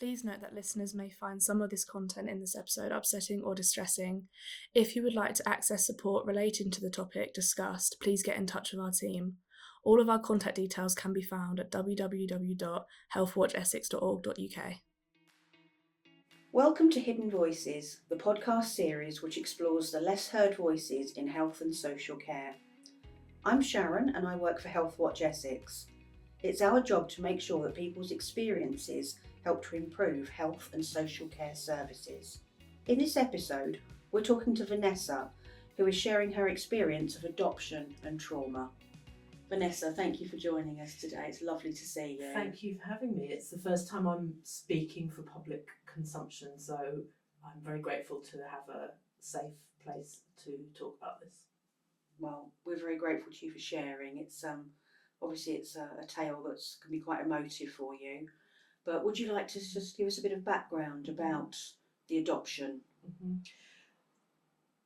Please note that listeners may find some of this content in this episode upsetting or distressing. If you would like to access support relating to the topic discussed, please get in touch with our team. All of our contact details can be found at www.healthwatchessex.org.uk. Welcome to Hidden Voices, the podcast series which explores the less heard voices in health and social care. I'm Sharon and I work for Healthwatch Essex. It's our job to make sure that people's experiences help to improve health and social care services. In this episode, we're talking to Vanessa, who is sharing her experience of adoption and trauma. Vanessa, thank you for joining us today. It's lovely to see you. Thank you for having me. It's the first time I'm speaking for public consumption, so I'm very grateful to have a safe place to talk about this. Well, we're very grateful to you for sharing. It's obviously it's a tale that's can be quite emotive for you. But would you like to just give us a bit of background about the adoption? Mm-hmm.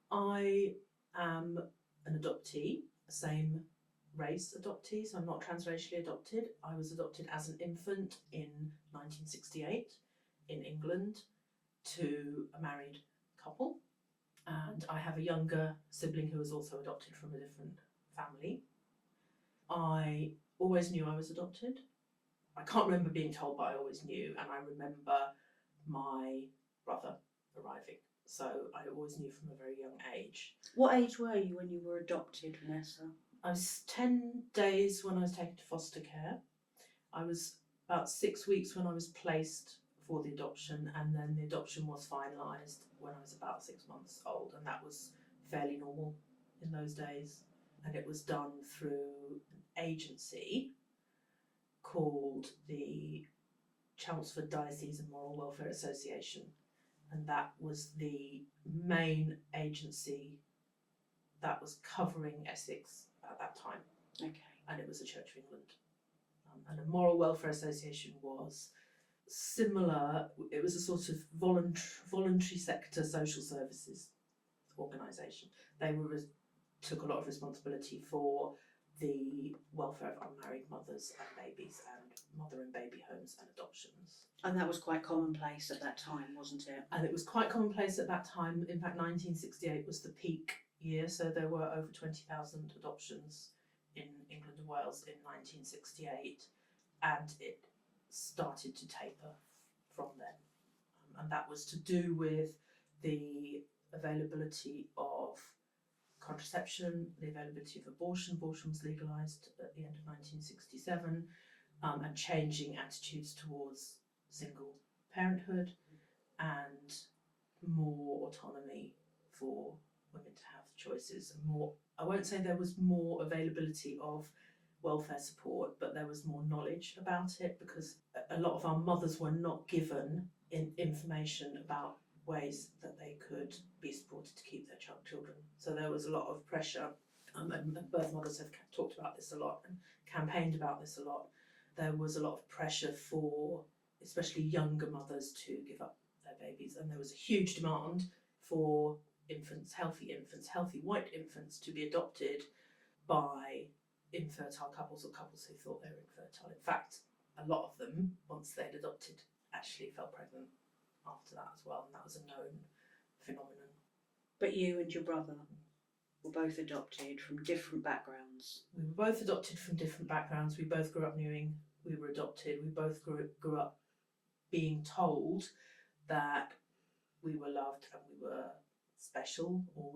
I am an adoptee, same race adoptee, so I'm not transracially adopted. I was adopted as an infant in 1968 in England to a married couple, and I have a younger sibling who was also adopted from a different family. I always knew I was adopted. I can't remember being told, but I always knew, and I remember my brother arriving. So I always knew from a very young age. What age were you when you were adopted, Vanessa? I was 10 days when I was taken to foster care. I was about 6 weeks when I was placed for the adoption, and then the adoption was finalised when I was about 6 months old, and that was fairly normal in those days. And it was done through an agency called the Chelmsford Diocese and Moral Welfare Association, and that was the main agency that was covering Essex at that time. Okay. And it was the Church of England. And the Moral Welfare Association was similar. It was a sort of voluntary sector social services organisation. They took a lot of responsibility for the welfare of unmarried mothers and babies, and mother and baby homes and adoptions. And that was quite commonplace at that time, wasn't it? And it was quite commonplace at that time. In fact, 1968 was the peak year, so there were over 20,000 adoptions in England and Wales in 1968, and it started to taper from then. And that was to do with the availability of contraception, the availability of abortion. Abortion was legalised at the end of 1967, and changing attitudes towards single parenthood and more autonomy for women to have choices. More, I won't say there was more availability of welfare support, but there was more knowledge about it, because a lot of our mothers were not given information about ways that they could be supported to keep their children. So there was a lot of pressure, and birth mothers have talked about this a lot and campaigned about this a lot. There was a lot of pressure for especially younger mothers to give up their babies, and there was a huge demand for infants, healthy white infants, to be adopted by infertile couples or couples who thought they were infertile. In fact, a lot of them, once they'd adopted, actually fell pregnant after that as well, and that was a known phenomenon. But you and your brother were both adopted from different backgrounds. We were both adopted from different backgrounds. We both grew up knowing we were adopted. We both grew up being told that we were loved and we were special, or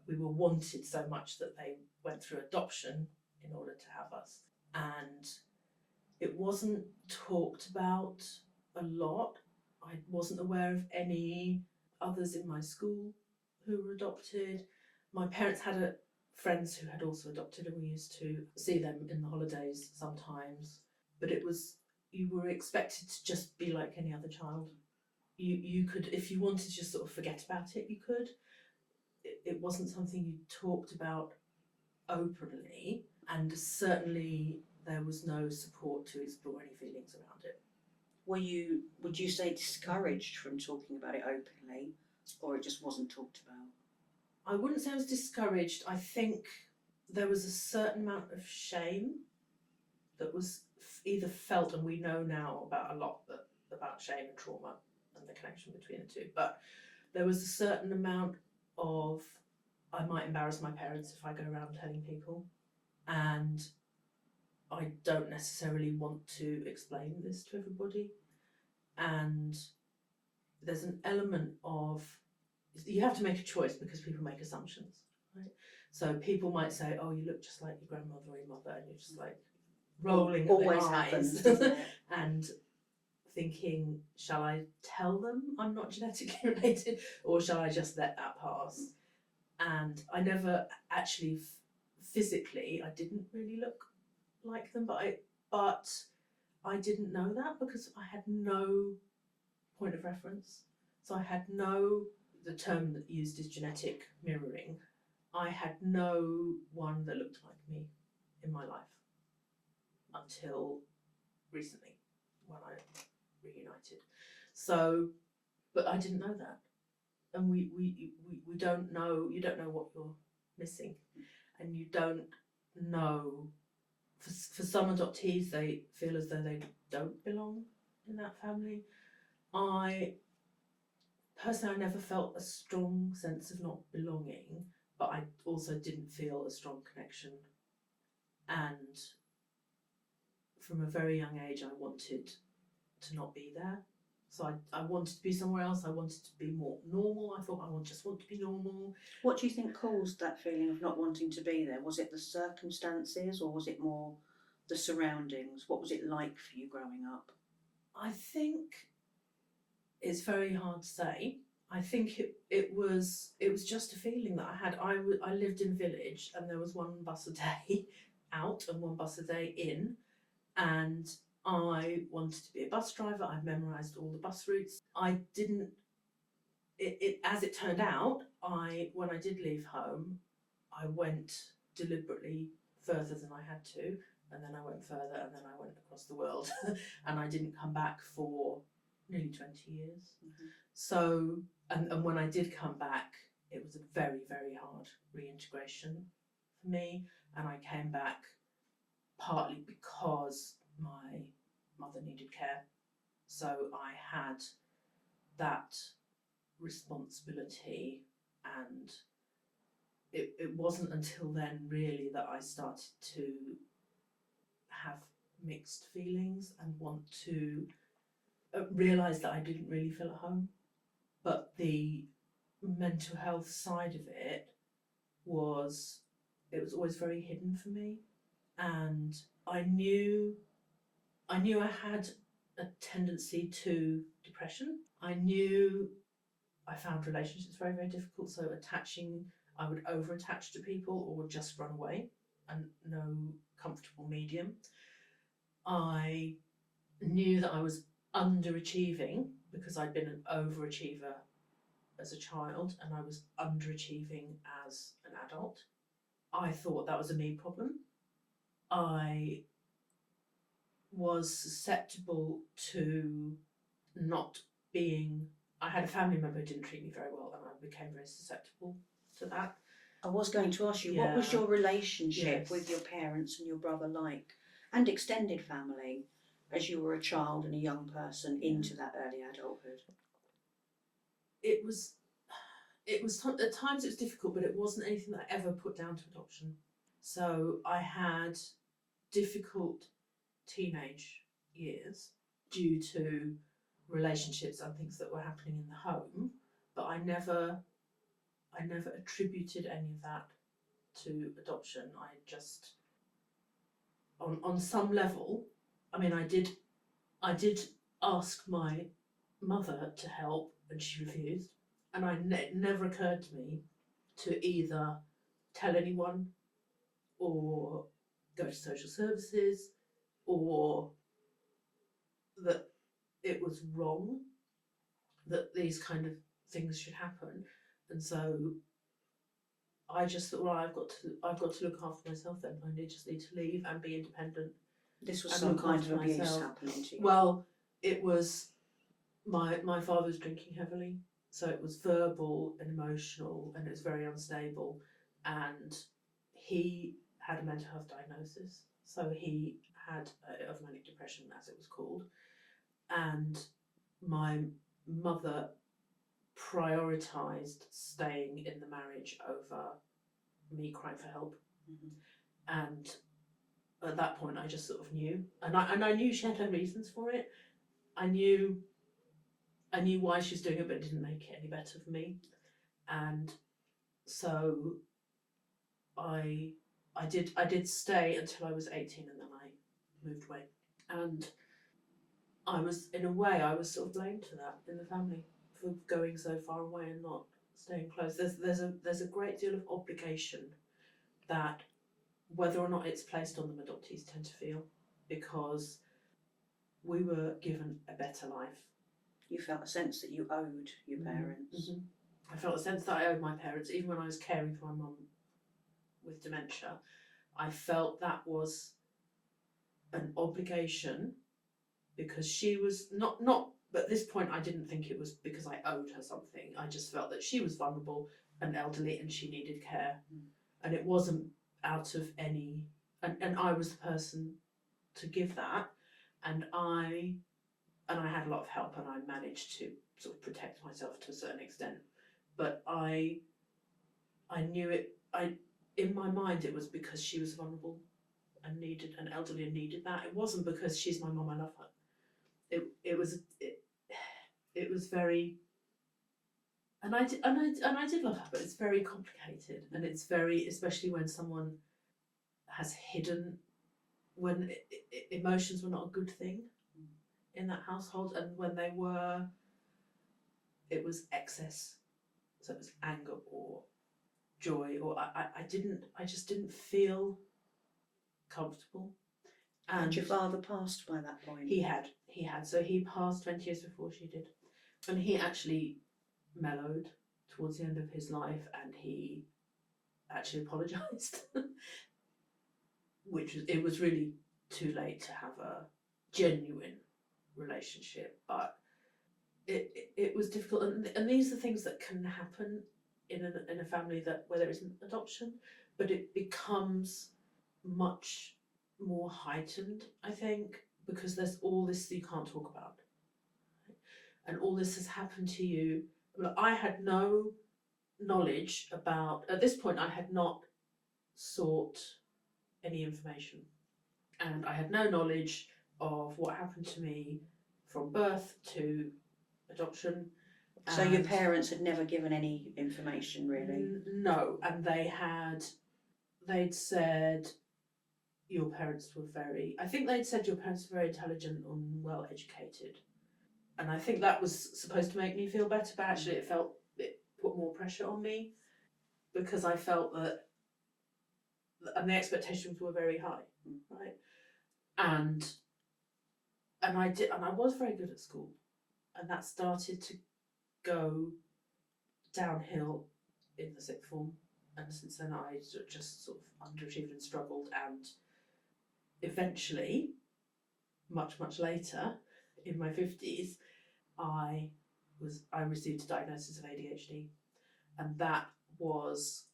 we were wanted so much that they went through adoption in order to have us. And it wasn't talked about a lot. I wasn't aware of any others in my school who were adopted. My parents had friends who had also adopted, and we used to see them in the holidays sometimes. But you were expected to just be like any other child. You could, if you wanted to just sort of forget about it, you could. It wasn't something you talked about openly, and certainly there was no support to explore any feelings around it. Would you say, discouraged from talking about it openly, or it just wasn't talked about? I wouldn't say I was discouraged. I think there was a certain amount of shame that was either felt, and we know now about a lot that about shame and trauma and the connection between the two. But there was a certain amount of, I might embarrass my parents if I go around telling people, and I don't necessarily want to explain this to everybody. And there's an element of, you have to make a choice because people make assumptions, right? So people might say, oh, you look just like your grandmother or your mother, and you're just like rolling Always at their happens, eyes doesn't it? and thinking, shall I tell them I'm not genetically related, or shall I just let that pass? And I never actually physically, I didn't really look like them, but I didn't know that because I had no point of reference. So I had the term that used is genetic mirroring. I had no one that looked like me in my life until recently when I reunited. So, but I didn't know that. And we don't know, you don't know what you're missing. And you don't know, for some adoptees, they feel as though they don't belong in that family. Personally, I never felt a strong sense of not belonging, but I also didn't feel a strong connection. And from a very young age, I wanted to not be there. So I wanted to be somewhere else. I wanted to be more normal. I thought just want to be normal. What do you think caused that feeling of not wanting to be there? Was it the circumstances, or was it more the surroundings? What was it like for you growing up? I think it's very hard to say. I think it was just a feeling that I had. I lived in a village, and there was one bus a day out and one bus a day in, and I wanted to be a bus driver. I memorised all the bus routes. I didn't. As it turned out, when I did leave home, I went deliberately further than I had to, and then I went further, and then I went across the world, and I didn't come back for nearly 20 years. Mm-hmm. So, and when I did come back, it was a very, very hard reintegration for me, and I came back partly because my mother needed care. So I had that responsibility, and it wasn't until then really that I started to have mixed feelings and want to realise that I didn't really feel at home. But the mental health side of it was always very hidden for me, and I knew I had a tendency to depression. I knew I found relationships very, very difficult. So I would over attach to people or would just run away, and no comfortable medium. I knew that I was underachieving because I'd been an overachiever as a child, and I was underachieving as an adult. I thought that was a me problem. I was susceptible to not being. I had a family member who didn't treat me very well, and I became very susceptible to that. I was going to ask you, what was your relationship with your parents and your brother like, and extended family, as you were a child and a young person into that early adulthood? It was at times it was difficult, but it wasn't anything that I ever put down to adoption. So I had difficult teenage years due to relationships and things that were happening in the home, but I never attributed any of that to adoption. I just, on some level, I mean, I did ask my mother to help, and she refused, and it never occurred to me to either tell anyone or go to social services, or that it was wrong that these kind of things should happen. And so I just thought, well, I've got to look after myself then. I just need to leave and be independent. This was some kind of abuse happening to you? Well, it was, my father was drinking heavily, so it was verbal and emotional, and it was very unstable, and he had a mental health diagnosis, so he had of manic depression, as it was called, and my mother prioritised staying in the marriage over me crying for help. And at that point I just sort of knew, and I knew she had her reasons for it. I knew why she was doing it, but it didn't make it any better for me. And so I did stay until I was 18, and then I moved away. And I was, in a way, I was sort of blamed for that in the family, for going so far away and not staying close. There's a great deal of obligation that, whether or not it's placed on them, adoptees tend to feel, because we were given a better life. You felt a sense that you owed your parents. I felt a sense that I owed my parents, even when I was caring for my mum with dementia. I felt that was an obligation, because she was not at this point I didn't think it was because I owed her something. I just felt that she was vulnerable and elderly and she needed care. And it wasn't out of any, and I was the person to give that, and I had a lot of help, and I managed to sort of protect myself to a certain extent. But I knew it, in my mind it was because she was vulnerable and needed, and elderly and needed that. It wasn't because she's my mum, I love her. It was very, and I did love her, but it's very complicated, and it's very, especially when someone has hidden, when emotions were not a good thing in that household, and when they were, it was excess. So it was anger or joy, or I just didn't feel comfortable. And your father passed by that point? He had. So he passed 20 years before she did. And he actually mellowed towards the end of his life, and he actually apologised. It was really too late to have a genuine relationship, but it was difficult. And these are things that can happen in a family where there isn't adoption, but it becomes much more heightened, I think, because there's all this that you can't talk about, and all this has happened to you. I had no knowledge about, at this point I had not sought any information, and I had no knowledge of what happened to me from birth to adoption. So your parents had never given any information, really? No, and they'd said your parents were very intelligent and well educated. And I think that was supposed to make me feel better, but actually it put more pressure on me, because I felt that, and the expectations were very high, right? And I was very good at school, and that started to go downhill in the sixth form, and since then I just sort of underachieved and struggled, and eventually, much later, in my 50s, I received a diagnosis of ADHD, and that was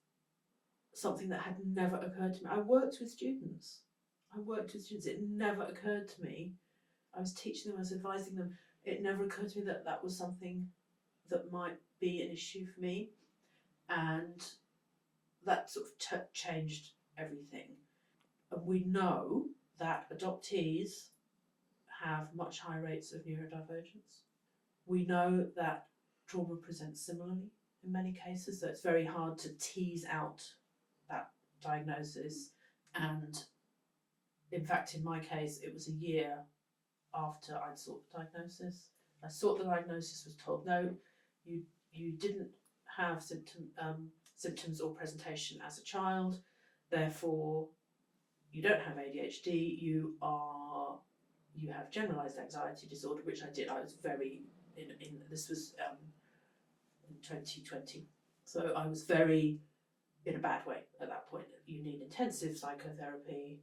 something that had never occurred to me. I worked with students. It never occurred to me. I was teaching them, I was advising them. It never occurred to me that that was something that might be an issue for me, and that sort of changed everything. And we know that adoptees have much higher rates of neurodivergence. We know that trauma presents similarly in many cases, so it's very hard to tease out that diagnosis. And in fact, in my case, it was a year after I'd sought the diagnosis. I sought the diagnosis, was told, no, you didn't have symptoms or presentation as a child, therefore you don't have ADHD, you have generalised anxiety disorder, which I did. I was very this was in 2020, so I was very in a bad way at that point. You need intensive psychotherapy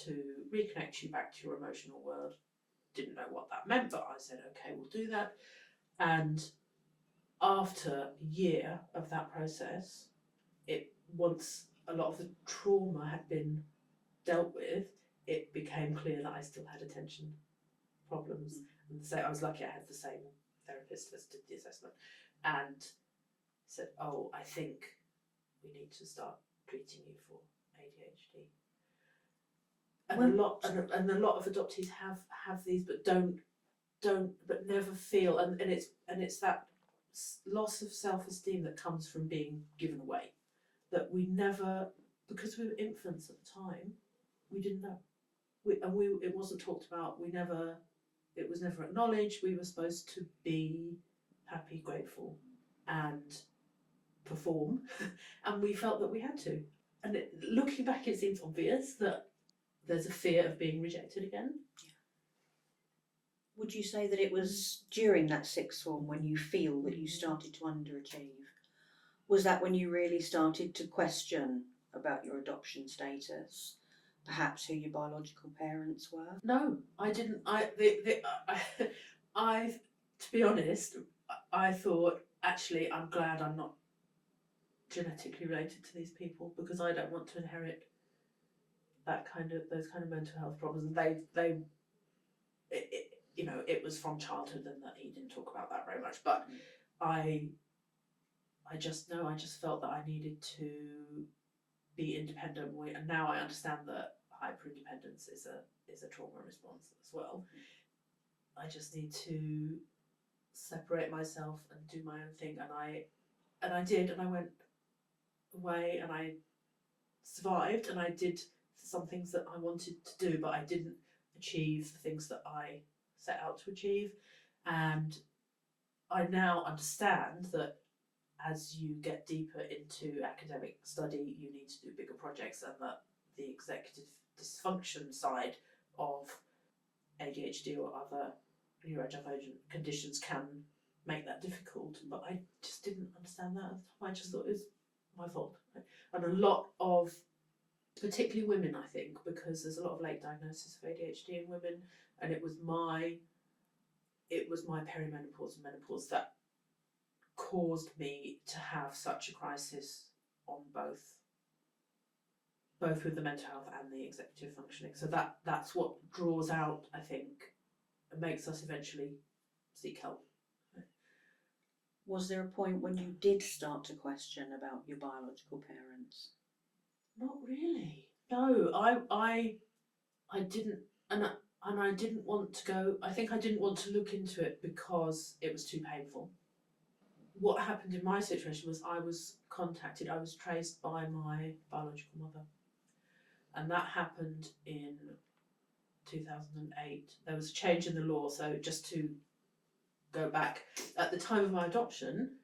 to reconnect you back to your emotional world. Didn't know what that meant, but I said, okay, we'll do that. And after a year of that process, once a lot of the trauma had been dealt with, it became clear that I still had attention problems, And so I was lucky I had the same therapist as did the assessment, and said, "Oh, I think we need to start treating you for ADHD." And a lot of adoptees have these, but but never feel, and it's that loss of self-esteem that comes from being given away, that we never, because we were infants at the time, we didn't know, it wasn't talked about, it was never acknowledged. We were supposed to be happy, grateful, and perform, and we felt that we had to. And looking back, it seems obvious that there's a fear of being rejected again. Would you say that it was during that sixth form when you feel that you started to underachieve? Was that when you really started to question about your adoption status? Perhaps who your biological parents were? No, I didn't. To be honest, I thought, actually, I'm glad I'm not genetically related to these people, because I don't want to inherit those kind of mental health problems. And it was from childhood, and that he didn't talk about that very much. But I just felt that I needed to be independent, and now I understand that hyper-independence is a trauma response as well. I just need to separate myself and do my own thing, and I did, and I went away, and I survived, and I did some things that I wanted to do, but I didn't achieve the things that I set out to achieve. And I now understand that as you get deeper into academic study, you need to do bigger projects, and that the executive dysfunction side of ADHD or other neurodivergent conditions can make that difficult. But I just didn't understand that at the time. I just thought it was my fault. And a lot of, particularly women, I think, because there's a lot of late diagnosis of ADHD in women, and it was my perimenopause and menopause that caused me to have such a crisis on both with the mental health and the executive functioning. So that's what draws out, I think, and makes us eventually seek help. Was there a point when you did start to question about your biological parents? Not really. No, I didn't, and I didn't want to go. I think I didn't want to look into it because it was too painful. What happened in my situation was I was traced by my biological mother, and that happened in 2008. There was a change in the law, so just to go back, at the time of my adoption,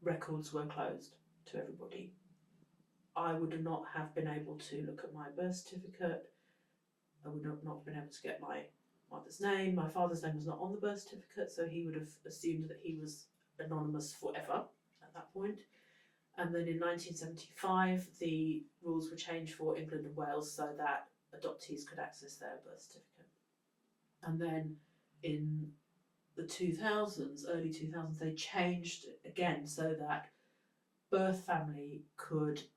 records were closed to everybody. I would not have been able to look at my birth certificate. I would not have been able to get my mother's name. My father's name was not on the birth certificate, so he would have assumed that he was anonymous forever at that point. And then in 1975, the rules were changed for England and Wales so that adoptees could access their birth certificate. And then in the 2000s, early 2000s, they changed again so that birth family could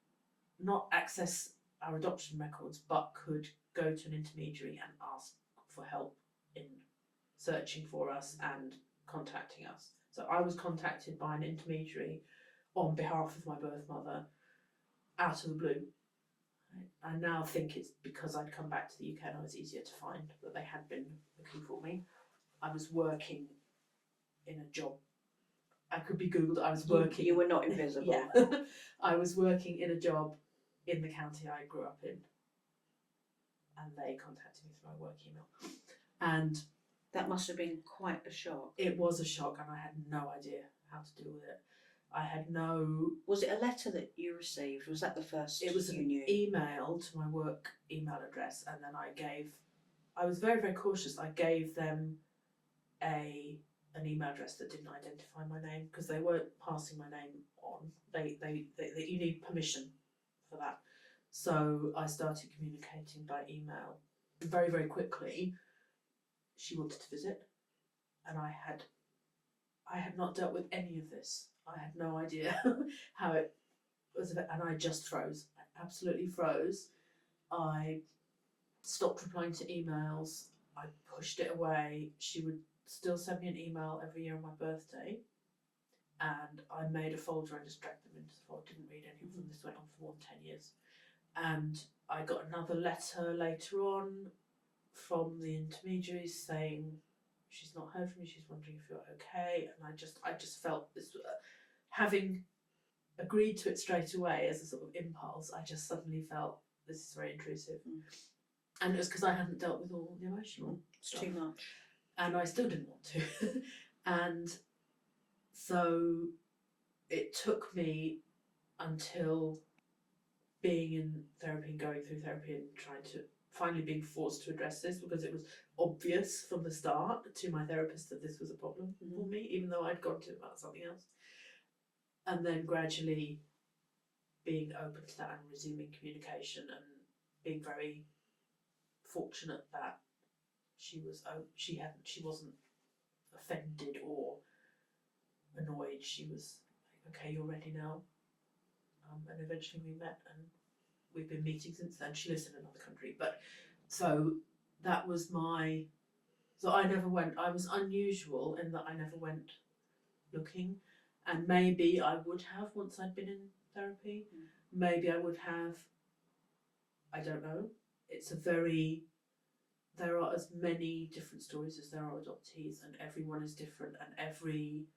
not access our adoption records, but could go to an intermediary and ask for help in searching for us and contacting us. So I was contacted by an intermediary on behalf of my birth mother out of the blue. I now think it's because I'd come back to the UK and I was easier to find, that they had been looking for me. I was working in a job. I could be Googled. I was working. You were not invisible. Yeah. I was working in a job in the county I grew up in. And they contacted me through my work email. And that must have been quite a shock. It was a shock, and I had no idea how to deal with it. I had no... Was it a letter that you received? Was that the first It was you an knew? email to my work email address, and then I was very, very cautious. I gave them an email address that didn't identify my name, because they weren't passing my name on. You need permission for that. So I started communicating by email. Very, very quickly, she wanted to visit, and I had not dealt with any of this. I had no idea how it was, and I just froze. I absolutely froze. I stopped replying to emails. I pushed it away. She would still send me an email every year on my birthday, and I made a folder and just dragged them into the folder. Didn't read any of them. This went on for more than 10 years. And I got another letter later on from the intermediaries saying she's not heard from you, she's wondering if you're okay. And I just felt this, having agreed to it straight away as a sort of impulse, I just suddenly felt this is very intrusive. And it was because I hadn't dealt with all the emotional stuff. Too much. And I still didn't want to. And so it took me until being in therapy and going through therapy and trying to finally being forced to address this, because it was obvious from the start to my therapist that this was a problem for me, even though I'd gone to about something else. And then gradually being open to that and resuming communication, and being very fortunate that she wasn't offended or annoyed. She was like, okay, you're ready now. And eventually we met, and we've been meeting since then. She lives in another country, but so that was so I never went. I was unusual in that I never went looking, and maybe I would have once I'd been in therapy. Maybe I would have. I don't know. There are as many different stories as there are adoptees, and everyone is different, and every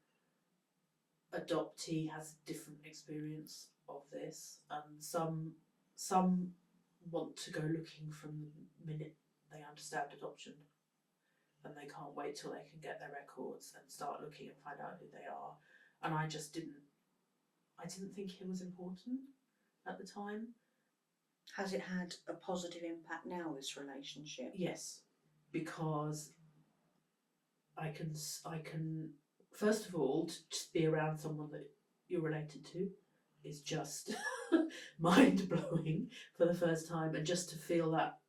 adoptee has a different experience of this, and some want to go looking from the minute they understand adoption, and they can't wait till they can get their records and start looking and find out who they are. And I didn't think it was important at the time. Has it had a positive impact now, this relationship? Yes, because I can first of all, to just be around someone that you're related to is just mind-blowing for the first time, and just to feel that,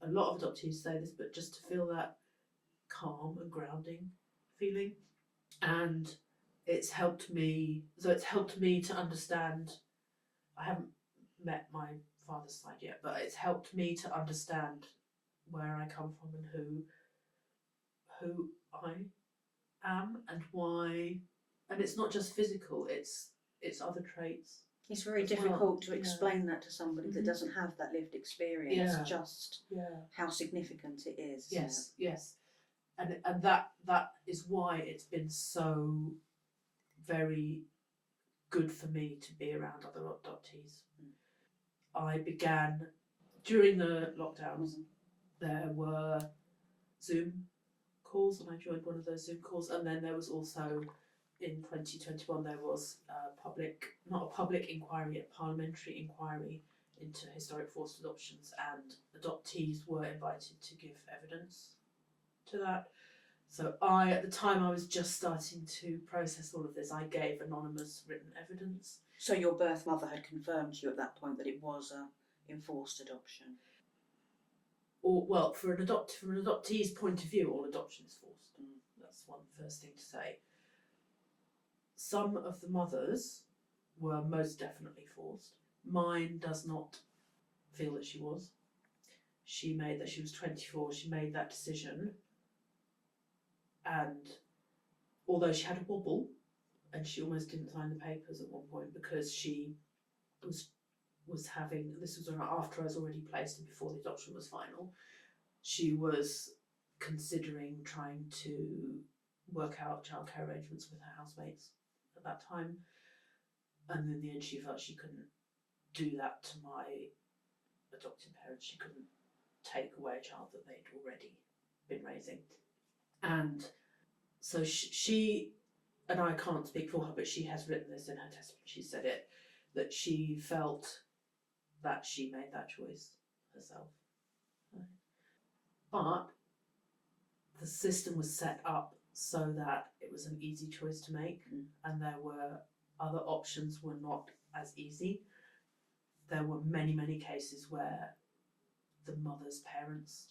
a lot of adoptees say this, but just to feel that calm and grounding feeling. And it's helped me to understand, I haven't met my father's side yet, but it's helped me to understand where I come from and who I am and why. And it's not just physical, it's other traits. It's very difficult to explain that to somebody that doesn't have that lived experience, just how significant it is. Yes. And that is why it's been so very good for me to be around other adoptees. I began, during the lockdowns, there were Zoom calls, and I joined one of those Zoom calls, and then there was also, in 2021, there was not a public inquiry, a parliamentary inquiry into historic forced adoptions, and adoptees were invited to give evidence to that. So at the time I was just starting to process all of this, I gave anonymous written evidence. So your birth mother had confirmed to you at that point that it was a enforced adoption? Or, well, from an adoptee's point of view, all adoption is forced. That's one first thing to say. Some of the mothers were most definitely forced. Mine does not feel that she was. She was 24, she made that decision, and although she had a wobble, and she almost didn't sign the papers at one point because she was having, this was after I was already placed and before the adoption was final, she was considering trying to work out childcare arrangements with her housemates at that time, and in the end she felt she couldn't do that to my adoptive parents. She couldn't take away a child that they'd already been raising. And so she, and I can't speak for her, but she has written this in her testimony, she said it, that she felt that she made that choice herself. But the system was set up so that it was an easy choice to make, and there were other options were not as easy. There were many, many cases where the mother's parents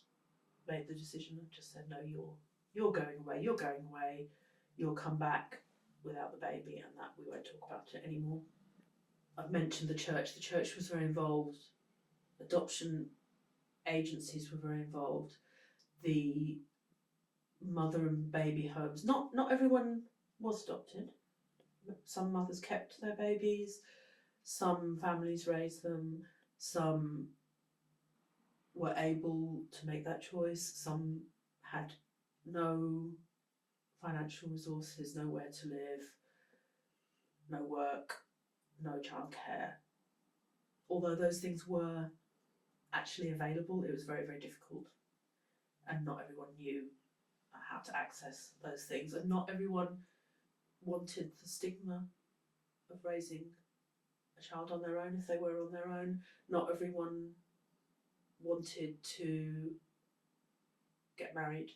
made the decision and just said, no, you're going away, you'll come back without the baby, and that we won't talk about it anymore. I've mentioned the church was very involved, adoption agencies were very involved, the mother and baby homes. Not everyone was adopted. Some mothers kept their babies, some families raised them, some were able to make that choice, some had no financial resources, nowhere to live, no work, no childcare. Although those things were actually available, it was very, very difficult, and not everyone knew how to access those things, and not everyone wanted the stigma of raising a child on their own if they were on their own. Not everyone wanted to get married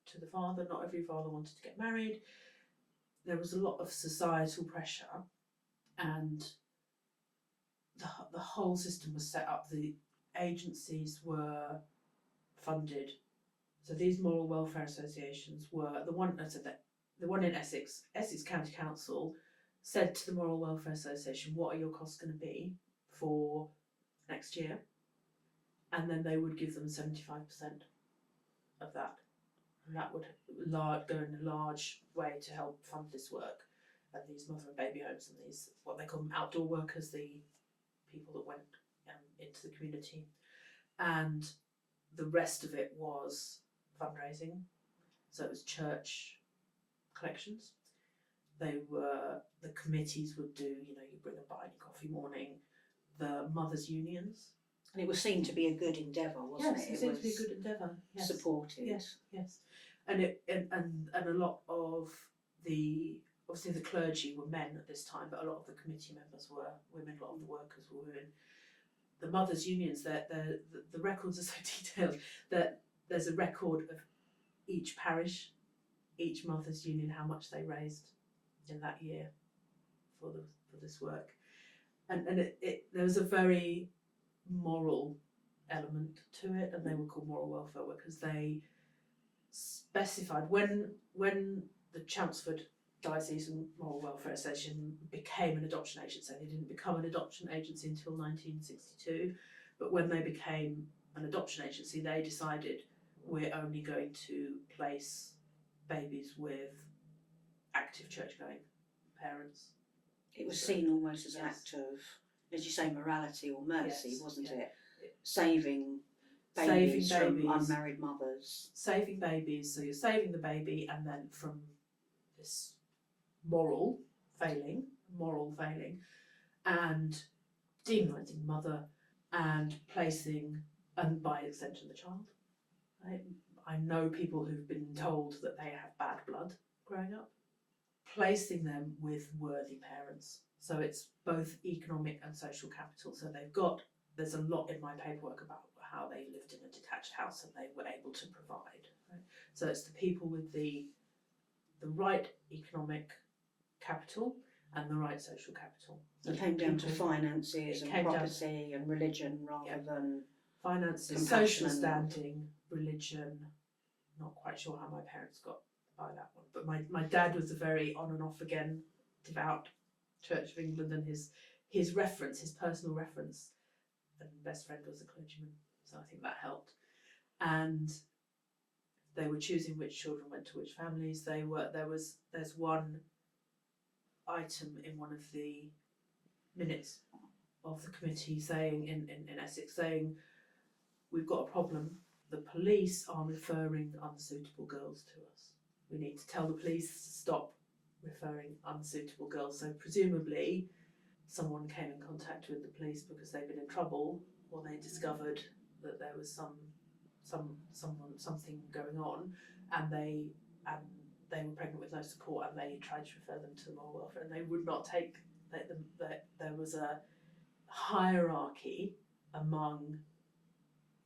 to the father. Not every father wanted to get married. There was a lot of societal pressure, and the whole system was set up. The agencies were funded. So these moral welfare associations were the one. I said that the one in Essex County Council said to the Moral Welfare Association, "What are your costs going to be for next year?" And then they would give them 75% of that, and that would go in a large way to help fund this work. And these mother and baby homes and these, what they call them, outdoor workers, the people that went into the community. And the rest of it was fundraising. So it was church collections. The committees would do, you bring a buy your coffee morning, the mothers' unions. And it was seen to be a good endeavour, wasn't it? Yes, it seemed to be a good endeavour. Yes. Supported. Yes. And a lot of obviously the clergy were men at this time, but a lot of the committee members were women, a lot of the workers were women. The mothers' unions, the records are so detailed that there's a record of each parish, each mothers' union, how much they raised in that year for this work. And there was a very moral element to it, and they were called moral welfare workers. They specified when the Chelmsford Diocesan Moral Welfare Association became an adoption agency. They didn't become an adoption agency until 1962, but when they became an adoption agency, they decided we're only going to place babies with active church-going parents. It was seen almost as an act of, as you say, morality or mercy, wasn't it? Saving babies from unmarried mothers. Saving babies, so you're saving the baby, and then from this moral failing, and demonising mother, and placing, and by extension, the child. I know people who've been told that they have bad blood growing up, placing them with worthy parents. So it's both economic and social capital. So there's a lot in my paperwork about how they lived in a detached house and they were able to provide. Right? So it's the people with the right economic capital and the right social capital. It came down to finances and property and religion rather than finances, social standing, religion. Not quite sure how my parents got by that one, but my dad was a very on and off again devout Church of England, and his reference, his personal reference, and best friend was a clergyman, so I think that helped. And they were choosing which children went to which families. There's one item in one of the minutes of the committee saying in Essex saying, we've got a problem. The police are referring unsuitable girls to us. We need to tell the police to stop referring unsuitable girls. So presumably someone came in contact with the police because they'd been in trouble, or they discovered that there was something going on, and they were pregnant with no support, and they tried to refer them to the moral welfare, and they would not take that. There was a hierarchy among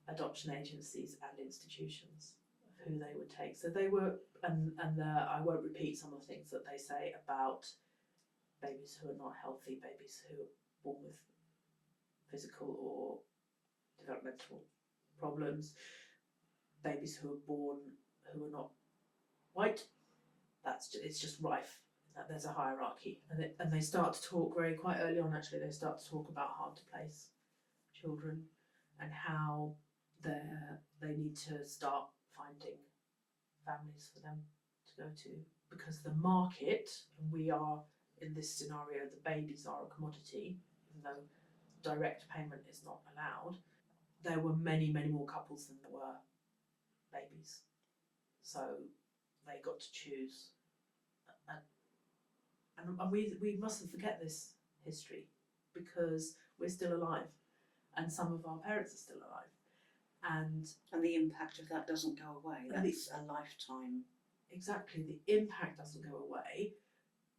adoption agencies and institutions of who they would take. So they were, and I won't repeat some of the things that they say about babies who are not healthy, babies who are born with physical or developmental problems, babies who are born who are not white. It's just rife. That there's a hierarchy, and they start to talk quite early on. Actually, they start to talk about hard to place children and how they need to start finding families for them to go to, because the market, and we are in this scenario, the babies are a commodity, even though direct payment is not allowed. There were many, many more couples than there were babies, so they got to choose. And we mustn't forget this history, because we're still alive, and some of our parents are still alive, and the impact of that doesn't go away. That's a lifetime. Exactly, the impact doesn't go away.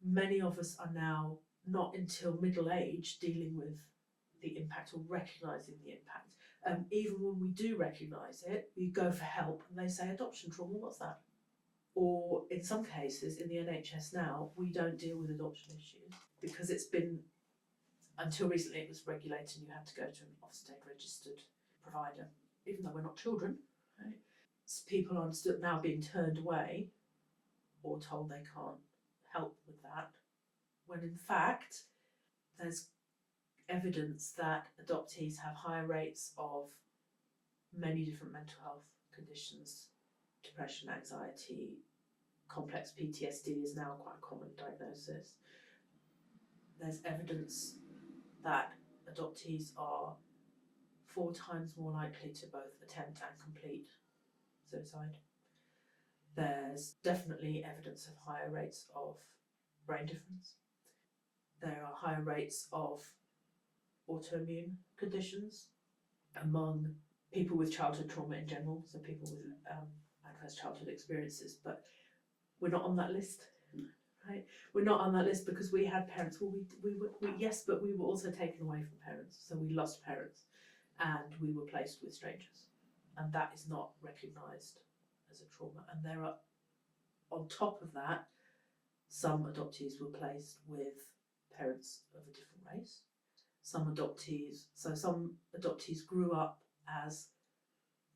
Many of us are now not until middle age dealing with the impact or recognising the impact. Even when we do recognise it, we go for help and they say adoption trauma, what's that? Or in some cases in the NHS now, we don't deal with adoption issues because it's been, until recently it was regulated and you had to go to an Ofsted registered provider, even though we're not children, right? So people are still now being turned away or told they can't help with that, when in fact there's evidence that adoptees have higher rates of many different mental health conditions. Depression, anxiety, complex PTSD is now quite a common diagnosis. There's evidence that adoptees are 4 times more likely to both attempt and complete suicide. There's definitely evidence of higher rates of brain difference. There are higher rates of autoimmune conditions among people with childhood trauma in general, so people with adverse childhood experiences, but we're not on that list, right? We're not on that list because we had parents, well, yes, but we were also taken away from parents, so we lost parents and we were placed with strangers, and that is not recognised as a trauma. And there are, on top of that, some adoptees were placed with parents of a different race. Some adoptees grew up as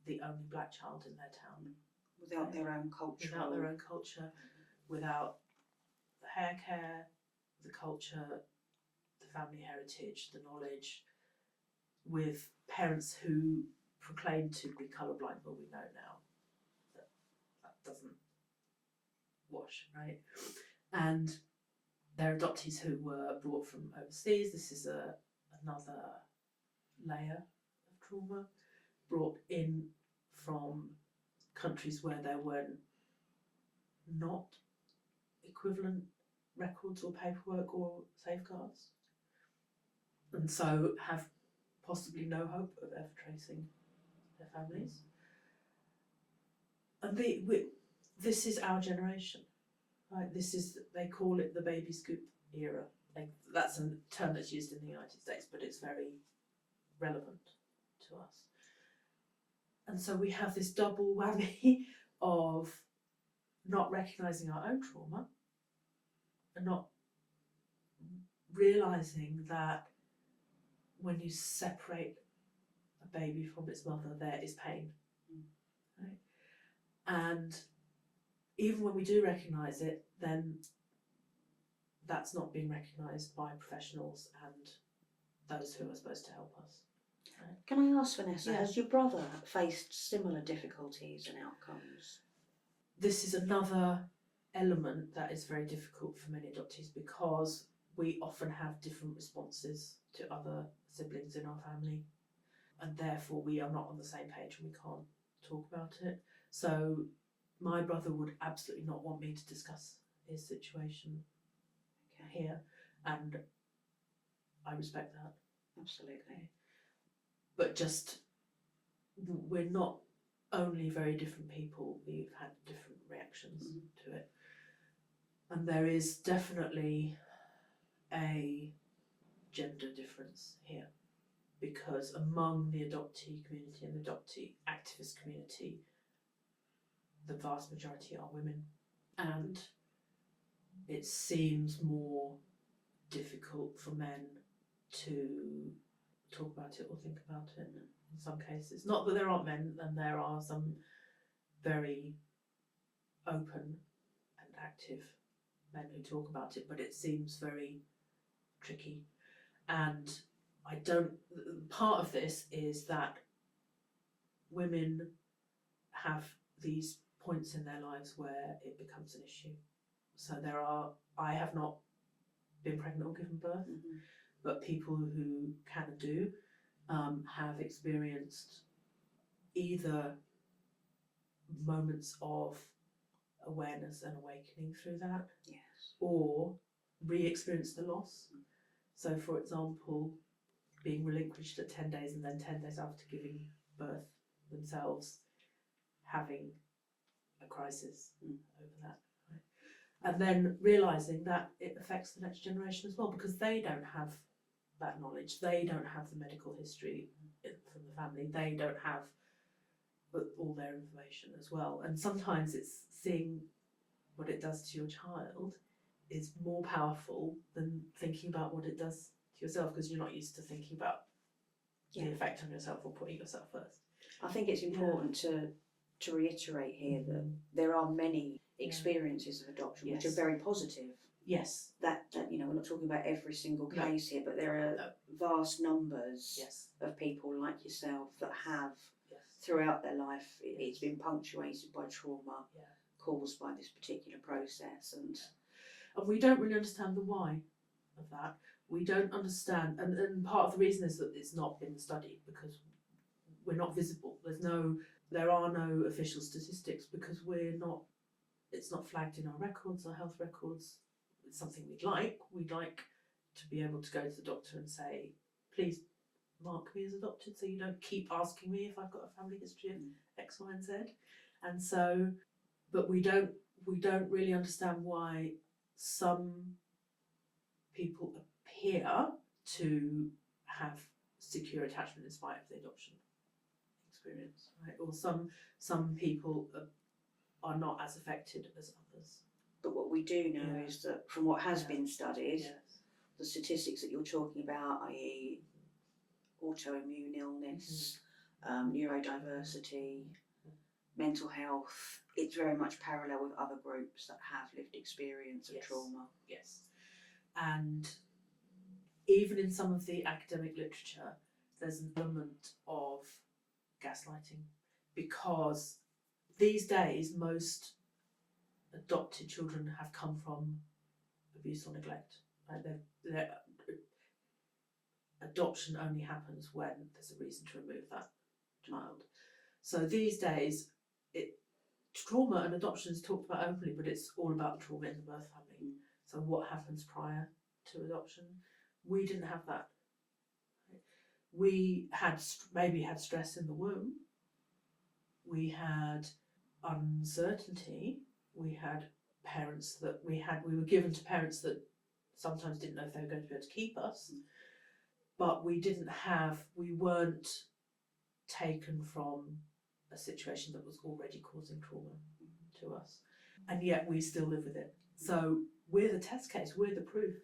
the only black child in their town. Without their own culture. Without the hair care, the culture, the family heritage, the knowledge, with parents who proclaimed to be colourblind, but we know now that that doesn't wash, right? And there are adoptees who were brought from overseas. This is another layer of trauma, brought in from countries where there were not equivalent records or paperwork or safeguards, and so have possibly no hope of ever tracing their families. And this is our generation, right? This is, they call it the baby scoop era. That's a term that's used in the United States, but it's very relevant to us. And so we have this double whammy of not recognising our own trauma and not realising that when you separate a baby from its mother, there is pain, right? And even when we do recognise it, then that's not being recognised by professionals and those who are supposed to help us. Right? Can I ask, Vanessa, has your brother faced similar difficulties and outcomes? This is another element that is very difficult for many adoptees, because we often have different responses to other siblings in our family, and therefore we are not on the same page and we can't talk about it. So my brother would absolutely not want me to discuss his situation here, and I respect that. Absolutely. But just, we're not only very different people, we've had different reactions to it. And there is definitely a gender difference here, because among the adoptee community and the adoptee activist community, the vast majority are women, and it seems more difficult for men to talk about it or think about it in some cases. Not that there aren't men, and there are some very open and active men who talk about it, but it seems very tricky. And part of this is that women have these points in their lives where it becomes an issue. So I have not been pregnant or given birth, but people who can and do have experienced either moments of awareness and awakening through that, or re-experienced the loss. So, for example, being relinquished at 10 days and then 10 days after giving birth themselves, having a crisis over that. Right? And then realising that it affects the next generation as well, because they don't have that knowledge, they don't have the medical history from the family, they don't have all their information as well. And sometimes it's seeing what it does to your child is more powerful than thinking about what it does to yourself, because you're not used to thinking about the effect on yourself or putting yourself first. I think it's important to reiterate here that there are many experiences of adoption which are very positive. Yes. That we're not talking about every single case here, but there are vast numbers of people like yourself that have throughout their life it's been punctuated by trauma caused by this particular process, and we don't really understand the why of that. We don't understand, and part of the reason is that it's not been studied, because we're not visible. There are no official statistics, because it's not flagged in our records, our health records. It's something we'd like to be able to go to the doctor and say, please mark me as adopted, so you don't keep asking me if I've got a family history of X, Y and Z. And so, but we don't really understand why some people appear to have secure attachment in spite of the adoption experience, right? Or some people are not as affected as others. But what we do know is that from what has been studied, the statistics that you're talking about, i.e. autoimmune illness, neurodiversity, mental health, it's very much parallel with other groups that have lived experience of trauma. Yes. And even in some of the academic literature, there's an element of gaslighting, because these days most adopted children have come from abuse or neglect. Right? Adoption only happens when there's a reason to remove that child. So these days, trauma and adoption is talked about openly, but it's all about the trauma in the birth family. So what happens prior to adoption? We didn't have that. We had maybe had stress in the womb. We had uncertainty. We had parents that we were given to parents that sometimes didn't know if they were going to be able to keep us. But we weren't taken from a situation that was already causing trauma to us. And yet we still live with it. So we're the test case, we're the proof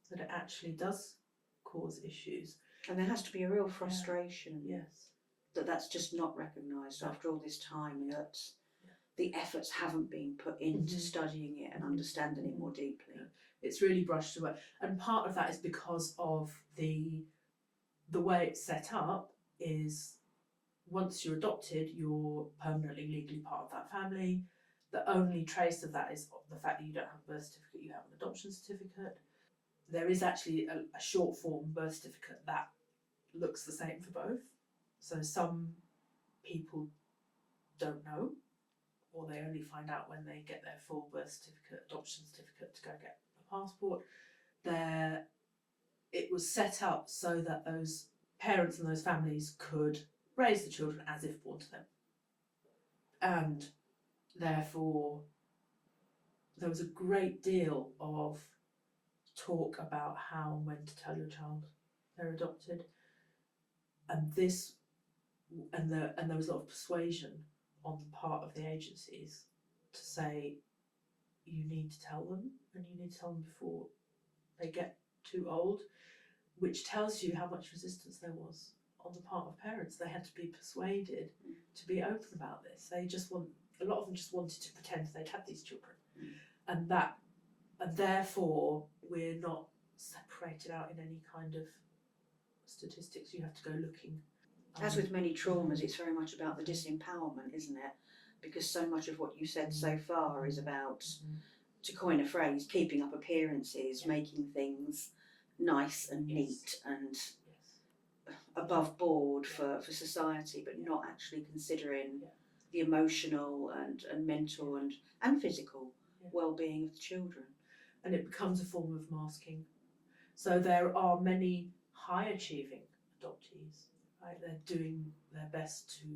that it actually does cause issues. And there has to be a real frustration Yes. that's just not recognised after all this time, that the efforts haven't been put into studying it and understanding it more deeply. It's really brushed away. And part of that is because of the way it's set up is, once you're adopted, you're permanently legally part of that family. The only trace of that is the fact that you don't have a birth certificate, you have an adoption certificate. There is actually a short form birth certificate that looks the same for both. So some people don't know, or they only find out when they get their full birth certificate, adoption certificate, to go get a passport. It was set up so that those parents and those families could raise the children as if born to them. And therefore, there was a great deal of talk about how and when to tell your child they're adopted. And there was a lot of persuasion on the part of the agencies to say, you need to tell them, and you need to tell them before they get too old, which tells you how much resistance there was on the part of parents. They had to be persuaded to be open about this. A lot of them just wanted to pretend they'd had these children, and therefore we're not separated out in any kind of statistics. You have to go looking. As with many traumas, it's very much about the disempowerment, isn't it? because so much of what you said so far is about, to coin a phrase, keeping up appearances, making things nice and neat and above board for society, but not actually considering the emotional and mental and physical well-being of the children. And it becomes a form of masking. So there are many high achieving adoptees, right? They're doing their best to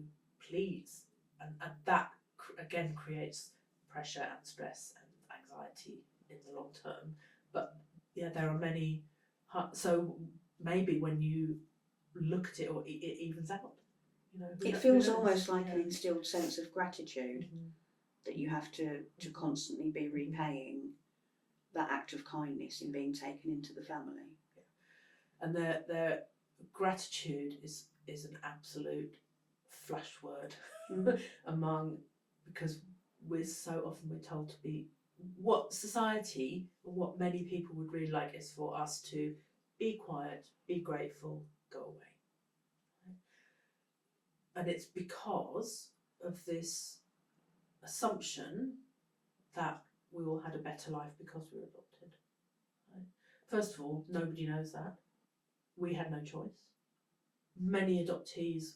please, and that again creates pressure and stress and anxiety in the long term. But yeah, there are many, so maybe when you look at it, or it evens out. It feels almost like an instilled sense of gratitude that you have to constantly be repaying that act of kindness in being taken into the family. And their gratitude is an absolute flash word because we're told to be, what society, what many people would really like is for us to be quiet, be grateful, go away. And it's because of this assumption that we all had a better life because we were adopted. Right? First of all, nobody knows that. We had no choice. Many adoptees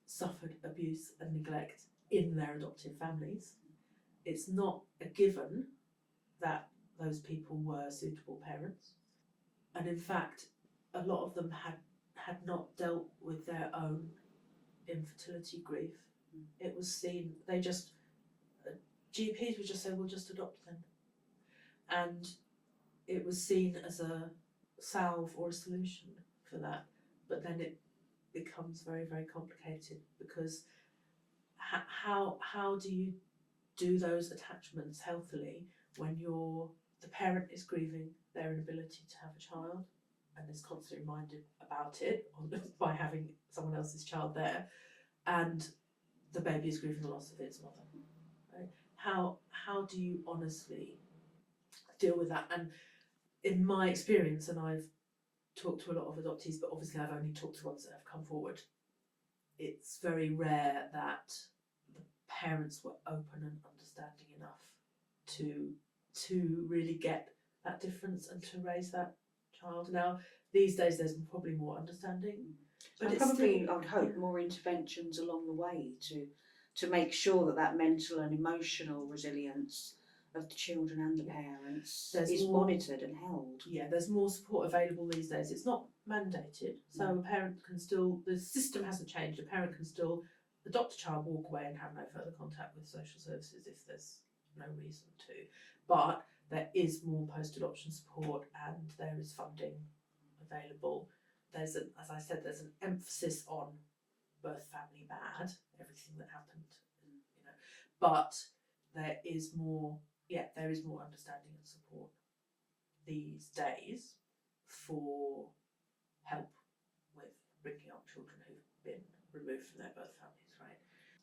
suffered abuse and neglect in their adoptive families. It's not a given that those people were suitable parents. And in fact, a lot of them had not dealt with their own infertility grief. It was seen, GPs would just say, we'll just adopt them. And it was seen as a salve or a solution for that. But then it becomes very, very complicated, because how do you do those attachments healthily when the parent is grieving their inability to have a child and is constantly reminded about it by having someone else's child there, and the baby is grieving the loss of its mother, right? How do you honestly deal with that? And in my experience, and I've talked to a lot of adoptees, but obviously I've only talked to ones that have come forward, it's very rare that the parents were open and understanding enough to really get that difference and to raise that child. Now, these days there's probably more understanding, but and probably, I would hope, more interventions along the way to make sure that mental and emotional resilience of the children and the parents is monitored and held. Yeah, there's more support available these days. It's not mandated, so a parent can still, the system hasn't changed, a parent can still adopt a child, walk away and have no further contact with social services if there's no reason to. But there is more post-adoption support and there is funding available. As I said, there's an emphasis on birth family bad, everything that happened, but there is more understanding and support these days for help with bringing up children who've been removed from their birth families, right?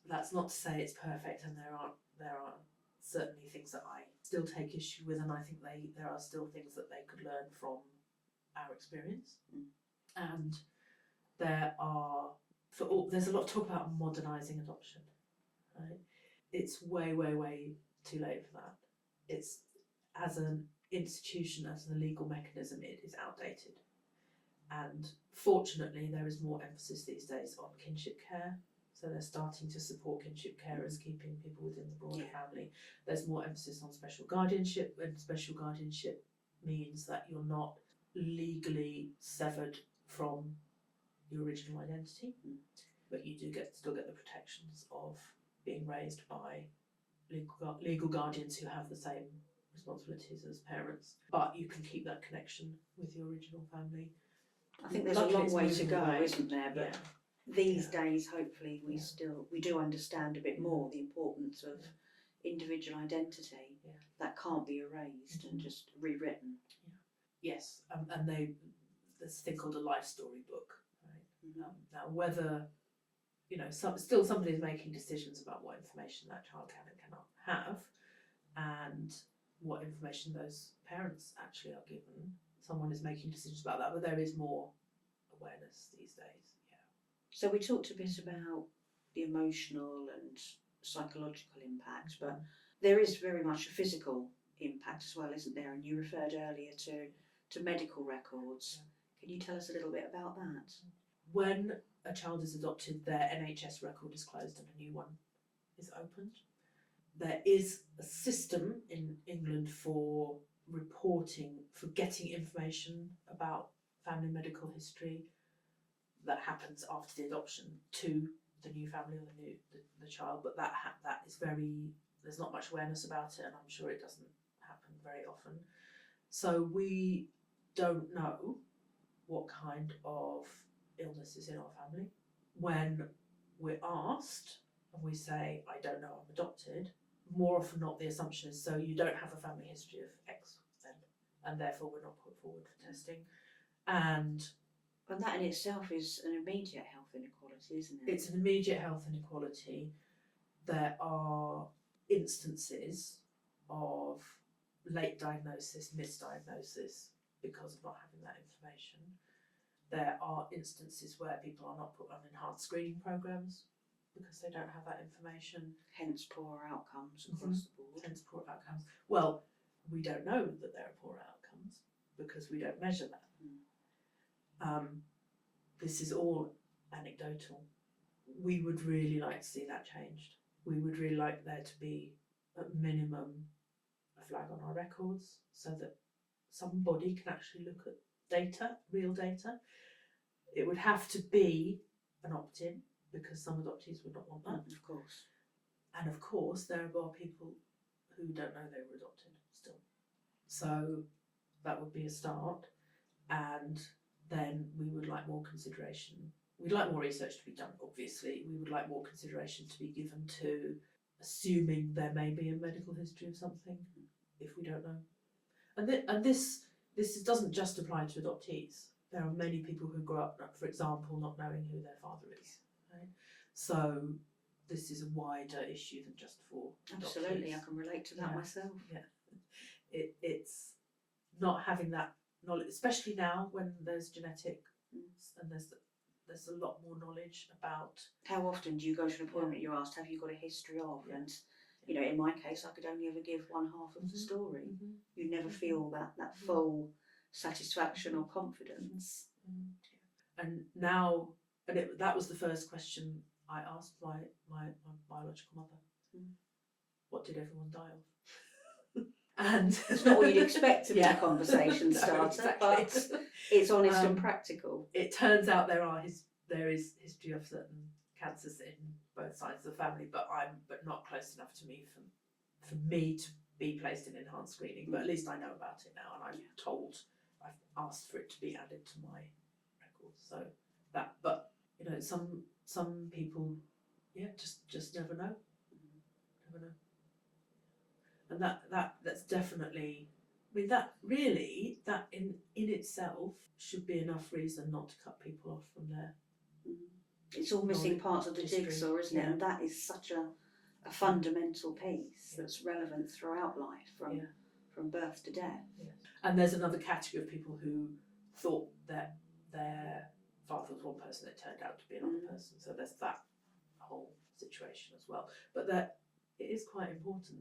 That's not to say it's perfect, and there are certainly things that I still take issue with, and I think there are still things that they could learn from our experience. And there's a lot of talk about modernising adoption, right? It's way, way, way too late for that. It's, as an institution, as a legal mechanism, it is outdated. And fortunately, there is more emphasis these days on kinship care. So they're starting to support kinship carers, keeping people within the broader family. There's more emphasis on special guardianship, and special guardianship means that you're not legally severed from your original identity, but you do still get the protections of being raised by legal guardians who have the same responsibilities as parents, but you can keep that connection with your original family. I think there's a long way to go, isn't there? But these days, hopefully, we do understand a bit more the importance of individual identity that can't be erased and just rewritten. Yes, and there's a thing called a life story book, right? Now, whether still somebody's making decisions about what information that child can and cannot have, and what information those parents actually are given. Someone is making decisions about that, but there is more awareness these days. So we talked a bit about the emotional and psychological impact, but there is very much a physical impact as well, isn't there? And you referred earlier to medical records. Can you tell us a little bit about that? When a child is adopted, their NHS record is closed and a new one is opened. There is a system in England for reporting, for getting information about family medical history that happens after the adoption to the new family or the child, but that is there's not much awareness about it, and I'm sure it doesn't happen very often. So we don't know what kind of illness is in our family. When we're asked and we say, I don't know, I'm adopted, more often not the assumption is, so you don't have a family history of X then, and therefore we're not put forward for testing. And that in itself is an immediate health inequality, isn't it? It's an immediate health inequality. There are instances of late diagnosis, misdiagnosis because of not having that information. There are instances where people are not put on enhanced screening programs because they don't have that information. Hence poor outcomes across the board. Hence poor outcomes. Well, we don't know that there are poor outcomes because we don't measure that. This is all anecdotal. We would really like to see that changed. We would really like there to be, at minimum, a flag on our records so that somebody can actually look at data, real data. It would have to be an opt-in because some adoptees would not want that. Of course. And of course, there are people who don't know they were adopted still. So that would be a start. And then we would like more consideration. We'd like more research to be done, obviously. We would like more consideration to be given to assuming there may be a medical history of something if we don't know. And this doesn't just apply to adoptees. There are many people who grow up, for example, not knowing who their father is. Right? So this is a wider issue than just for adoptees. Absolutely, I can relate to that myself. Yeah, it's not having that knowledge, especially now when there's genetics and there's a lot more knowledge about. How often do you go to an appointment? You're asked, have you got a history of? And you know, in my case, I could only ever give one half of the story. You never feel that full satisfaction or confidence. And now, that was the first question I asked my biological mother. What did everyone die of? And it's not what you'd expect to be a conversation starter, exactly. But it's honest and practical. It turns out there is history of certain cancers in both sides of the family, but not close enough to me for me to be placed in enhanced screening. But at least I know about it now, and I've asked for it to be added to my records. So that, but you know, some people, just never know. Never know. And that's definitely, I mean, that in itself should be enough reason not to cut people off from their. It's all missing parts of the jigsaw, isn't it? And that is such a fundamental piece that's relevant throughout life, from birth to death. Yeah. And there's another category of people who thought that their father was one person, it turned out to be another person. So there's that whole situation as well. But that it is quite important.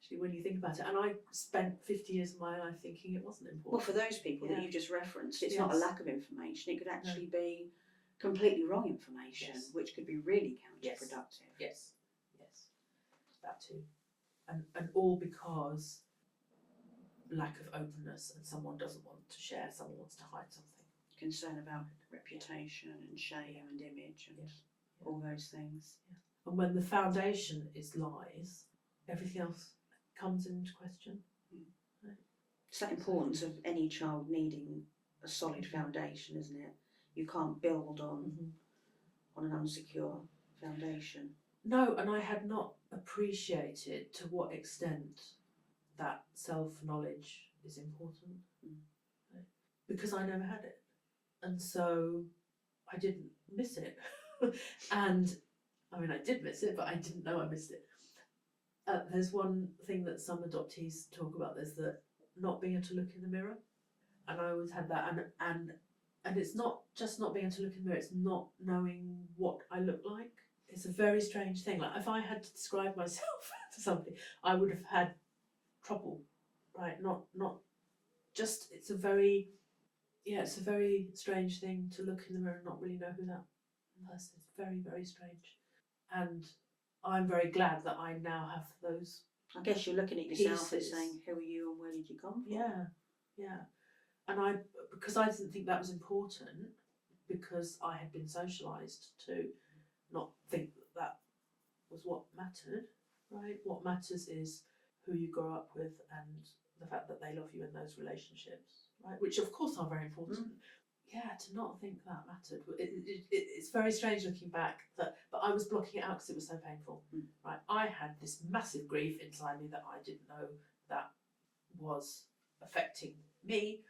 Actually, when you think about it, and I spent 50 years of my life thinking it wasn't important. Well, for those people that you just referenced, it's not a lack of information. It could actually be completely wrong information, which could be really counterproductive. Yes, that too, and all because lack of openness, and someone doesn't want to share, someone wants to hide something. Concern about reputation and shame and image and all those things. Yeah. And when the foundation is lies, everything else comes into question. Right? It's that importance of any child needing a solid foundation, isn't it? You can't build on an unsecure foundation. No, and I had not appreciated to what extent that self-knowledge is important. Right? Because I never had it. And so I didn't miss it. And I mean, I did miss it, but I didn't know I missed it. There's one thing that some adoptees talk about, there's the not being able to look in the mirror. And I always had that, and it's not just not being able to look in the mirror, it's not knowing what I look like. it's a very strange thing. Like if I had to describe myself to somebody, I would have had trouble, right? Not just. It's a very strange thing to look in the mirror and not really know who that person is. Very, very strange. And I'm very glad that I now have those. I guess you're looking at yourself and pieces. saying, who are you and where did you come from? Yeah. And because I didn't think that was important, because I had been socialised to not think that was what mattered, right? What matters is who you grow up with and the fact that they love you in those relationships, right? Which of course are very important. Yeah, to not think that mattered. It's very strange looking back, but I was blocking it out because it was so painful, right? I had this massive grief inside me that I didn't know that was affecting me,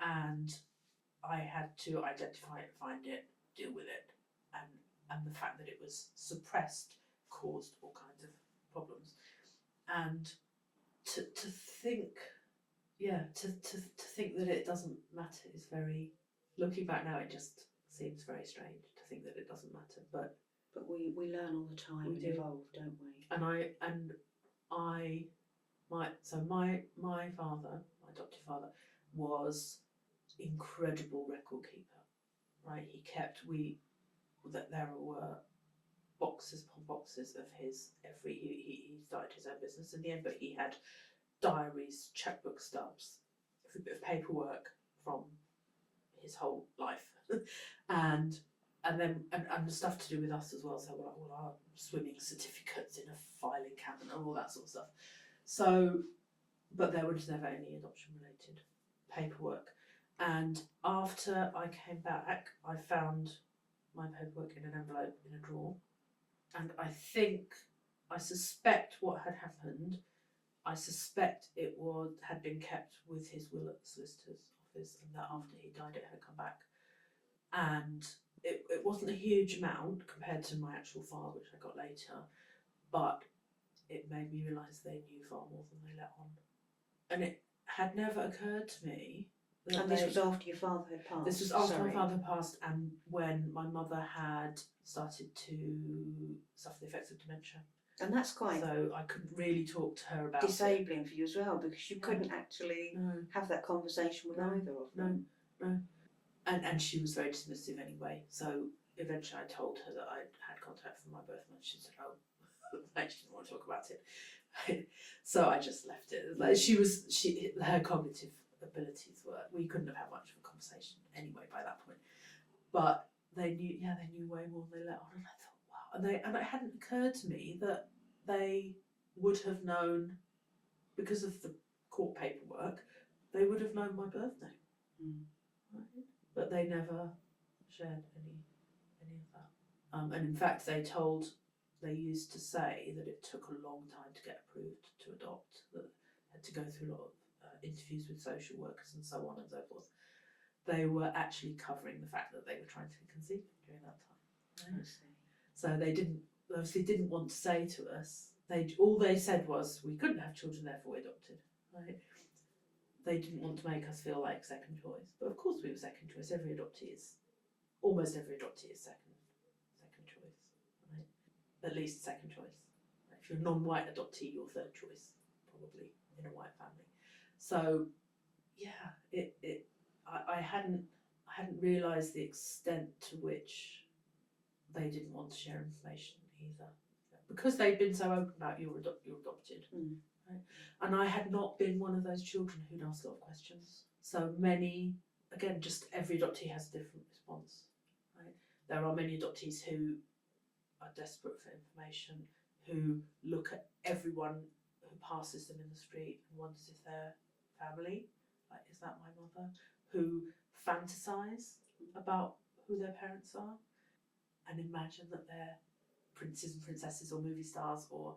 and I had to identify it, find it, deal with it, and the fact that it was suppressed caused all kinds of problems. And to think, to think that it doesn't matter is very. Looking back now, it just seems very strange to think that it doesn't matter. But we learn all the time and evolve, don't we? My father, my adopted father, was incredible record keeper, right? He kept there were boxes upon boxes of his he started his own business in the end, but he had diaries, checkbook stubs, every bit of paperwork from his whole life, and the stuff to do with us as well. So all our swimming certificates in a filing cabinet, all that sort of stuff. So, but there was never any adoption related paperwork. And after I came back, I found my paperwork in an envelope in a drawer. And I suspect what had happened, I suspect it had been kept with his will at the solicitor's office, and that after he died it had come back. And it wasn't a huge amount compared to my actual file, which I got later, but it made me realise they knew far more than they let on. And it had never occurred to me. And this was after your father had passed? This was after my father had passed, and when my mother had started to suffer the effects of dementia. And that's quite... So I couldn't really talk to her about disabling for you as well, because you couldn't actually have that conversation with either of them. No. And she was very dismissive anyway, so eventually I told her that I'd had contact from my birth mother. She said, oh, I didn't want to talk about it. So I just left it. Like her cognitive abilities were, we couldn't have had much of a conversation anyway by that point. But they knew way more than they let on, and I thought, wow. And it hadn't occurred to me that they would have known, because of the court paperwork, they would have known my birth name. Right? But they never shared any of that. And in fact, they used to say that it took a long time to get approved to adopt, that had to go through a lot of interviews with social workers and so on and so forth. They were actually covering the fact that they were trying to conceive during that time. Right? I see. So they didn't want to say to us, all they said was, we couldn't have children, therefore we adopted. Right? They didn't want to make us feel like second choice, but of course we were second choice. Almost every adoptee is second choice, right? At least second choice. If you're a non-white adoptee, you're third choice, probably in a white family. So, yeah, I hadn't realised the extent to which they didn't want to share information either, because they'd been so open about you're adopted. Right? And I had not been one of those children who'd ask a lot of questions. So many, again, just every adoptee has a different response. Right? There are many adoptees who are desperate for information, who look at everyone who passes them in the street and wonders if they're family, like, is that my mother? Who fantasize about who their parents are and imagine that they're princes and princesses or movie stars. Or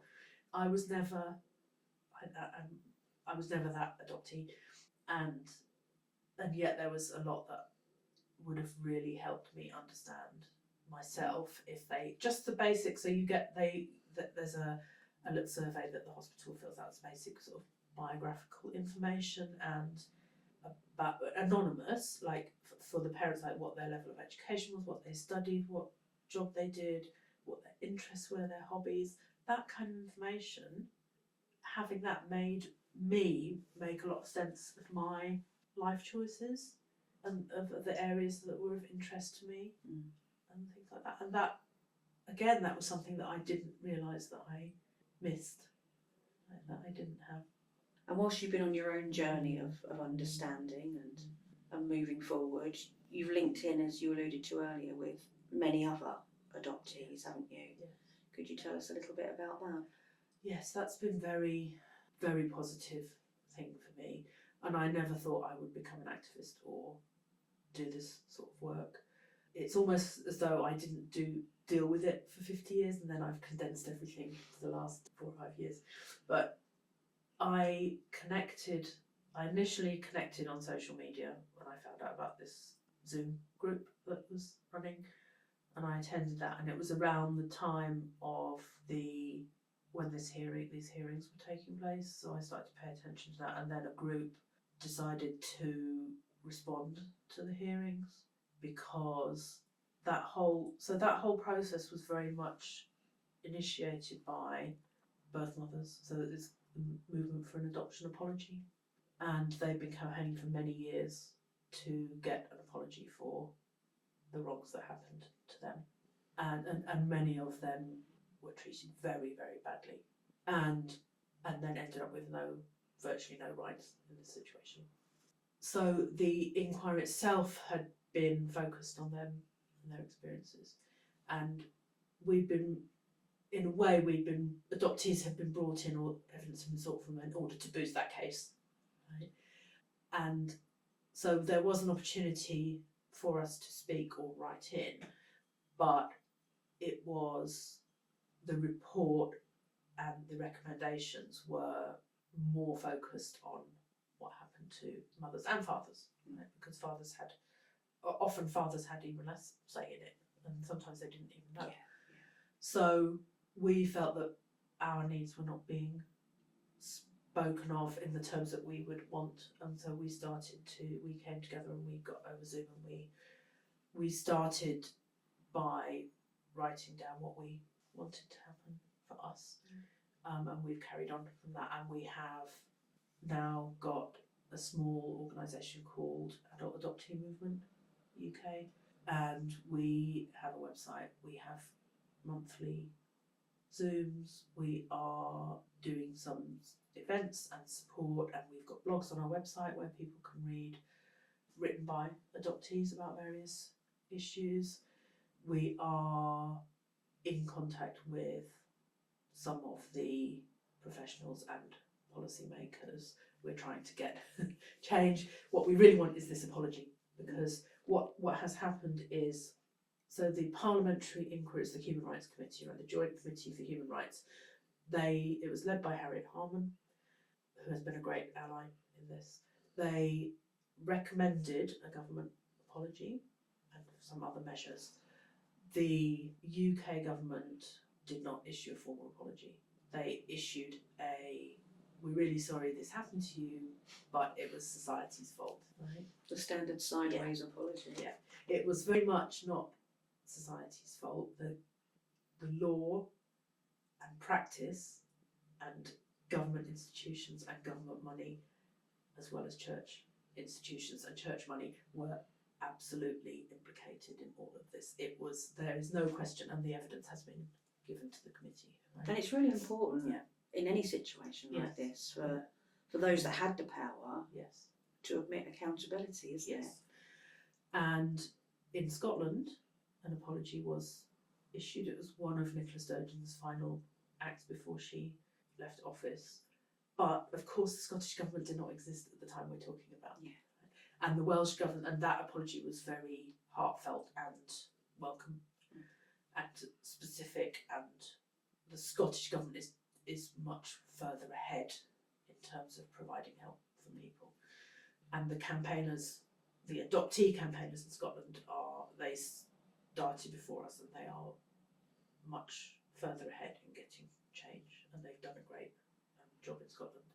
I was never that adoptee, and yet there was a lot that would have really helped me understand myself if they, just the basics. So there's a little survey that the hospital fills out as basic sort of biographical information, and about anonymous, like for the parents, like what their level of education was, what they studied, what job they did, what their interests were, their hobbies, that kind of information. Having that made me make a lot of sense of my life choices and of the areas that were of interest to me and things like that. And that, again, that was something that I didn't realise that I missed, that I didn't have. And whilst you've been on your own journey of understanding and moving forward, you've linked in, as you alluded to earlier, with many other adoptees, haven't you? Yeah. Could you tell us a little bit about that? Yes, that's been very, very positive thing for me. And I never thought I would become an activist or do this sort of work. It's almost as though I didn't deal with it for 50 years and then I've condensed everything for the last 4 or 5 years. But I initially connected on social media when I found out about this Zoom group that was running, and I attended that, and it was around the time of when these hearings were taking place, so I started to pay attention to that, and then a group decided to respond to the hearings because that whole process was very much initiated by birth mothers, so that there's a movement for an adoption apology, and they've been campaigning for many years to get an apology for the wrongs that happened to them, and many of them were treated very, very badly, and then ended up with virtually no rights in this situation. So the inquiry itself had been focused on them and their experiences, and adoptees have been brought in, or evidence has been sought from them in order to boost that case, right? And so there was an opportunity for us to speak or write in, but it was the report and the recommendations were more focused on what happened to mothers and fathers, right? Because fathers had even less say in it, and sometimes they didn't even know. So we felt that our needs were not being spoken of in the terms that we would want, and so we came together and we got over Zoom, and we started by writing down what we wanted to happen for us, and we've carried on from that, and we have now got a small organisation called Adoptee Movement UK, and we have a website, we have monthly Zooms, we are doing some events and support, and we've got blogs on our website where people can read, written by adoptees about various issues. We are in contact with some of the professionals and policymakers. We're trying to get change. What we really want is this apology, because what has happened is, so the parliamentary inquiries, the Human Rights Committee and the Joint Committee for Human Rights, it was led by Harriet Harman, who has been a great ally in this. They recommended a government apology and some other measures. The UK government did not issue a formal apology. They issued we're really sorry this happened to you, but it was society's fault, right? The standard sideways apology. Yeah, it was very much not society's fault. The law and practice and government institutions and government money, as well as church institutions and church money, were absolutely implicated in all of this. There is no question, and the evidence has been given to the committee. Right? And it's really important in any situation like this for those that had the power to admit accountability, isn't it? And in Scotland, an apology was issued. It was one of Nicola Sturgeon's final acts before she left office. But of course, the Scottish government did not exist at the time we're talking about. Yeah. And the Welsh government, and that apology was very heartfelt and welcome and specific. And the Scottish government is much further ahead in terms of providing help for people. And the campaigners, the adoptee campaigners in Scotland, they started before us, and they are much further ahead in getting change, and they've done a great job in Scotland.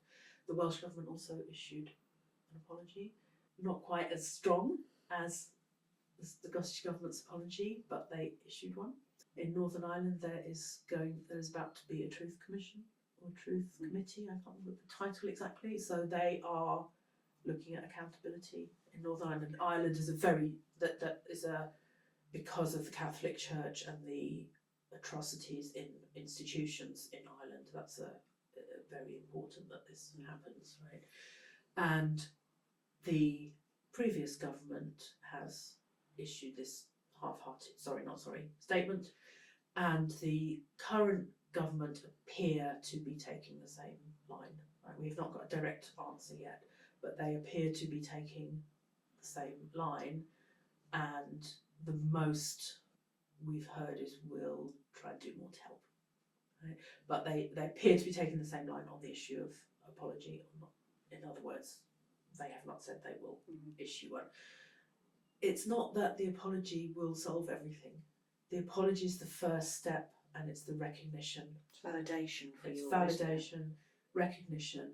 The Welsh government also issued an apology, not quite as strong as the Scottish government's apology, but they issued one. In Northern Ireland, there's about to be a Truth Commission or Truth Committee. I can't remember the title exactly. So they are looking at accountability in Northern Ireland. Ireland is because of the Catholic Church and the atrocities in institutions in Ireland. That's very important that this happens, right? And the previous government has issued this statement, and the current government appear to be taking the same line. Right? We've not got a direct answer yet, but they appear to be taking the same line, and the most we've heard is we'll try and do more to help. Right? But they appear to be taking the same line on the issue of apology. In other words, they have not said they will issue one. It's not that the apology will solve everything. The apology is the first step, and it's the recognition. It's validation for It's you. validation, recognition.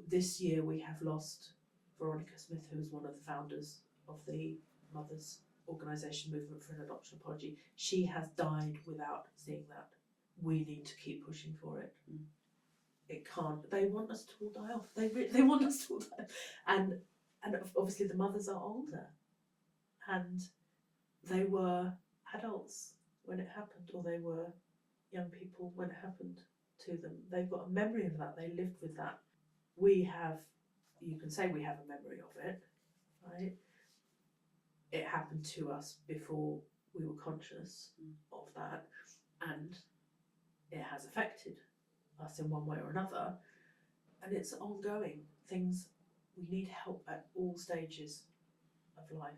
This year we have lost Veronica Smith, who was one of the founders of the Mothers Organisation Movement for an Adoption Apology. She has died without seeing that. We need to keep pushing for it. It can't. They want us to all die off. They want us to all die. And obviously the mothers are older, and they were adults when it happened, or they were young people when it happened to them. They've got a memory of that. They lived with that. You can say we have a memory of it, right? It happened to us before we were conscious of that, and it has affected us in one way or another, and it's ongoing. We need help at all stages of life.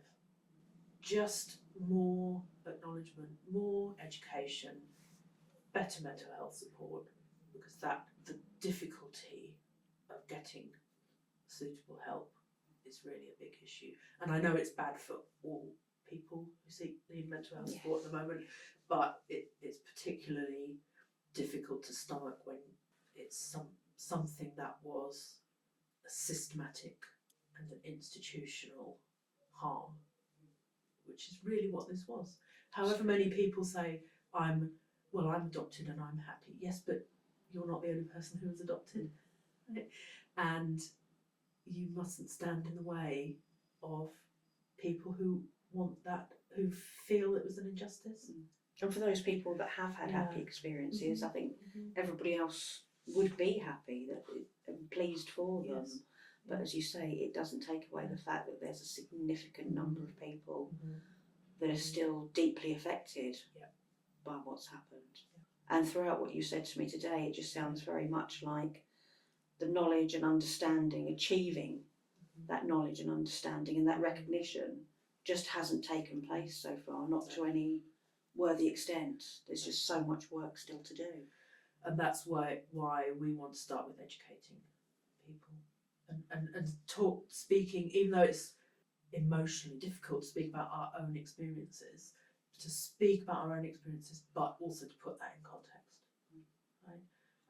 Just more acknowledgement, more education, better mental health support, because the difficulty of getting suitable help is really a big issue. And I know it's bad for all people who need mental health support at the moment, but it's particularly difficult to stomach when it's something that was a systematic and an institutional harm, which is really what this was. However many people say, I'm adopted and I'm happy. Yes, but you're not the only person who was adopted. Right? And you mustn't stand in the way of people who want that, who feel it was an injustice. And for those people that have had happy experiences, I think everybody else would be happy and pleased for them. Yes. But as you say, it doesn't take away the fact that there's a significant number of people that are still deeply affected by what's happened. And throughout what you said to me today, it just sounds very much like the knowledge and understanding, achieving that knowledge and understanding and that recognition just hasn't taken place so far, not to any worthy extent. There's just so much work still to do. And that's why we want to start with educating people and speaking, even though it's emotionally difficult to speak about our own experiences, to speak about our own experiences, but also to put that in context, right?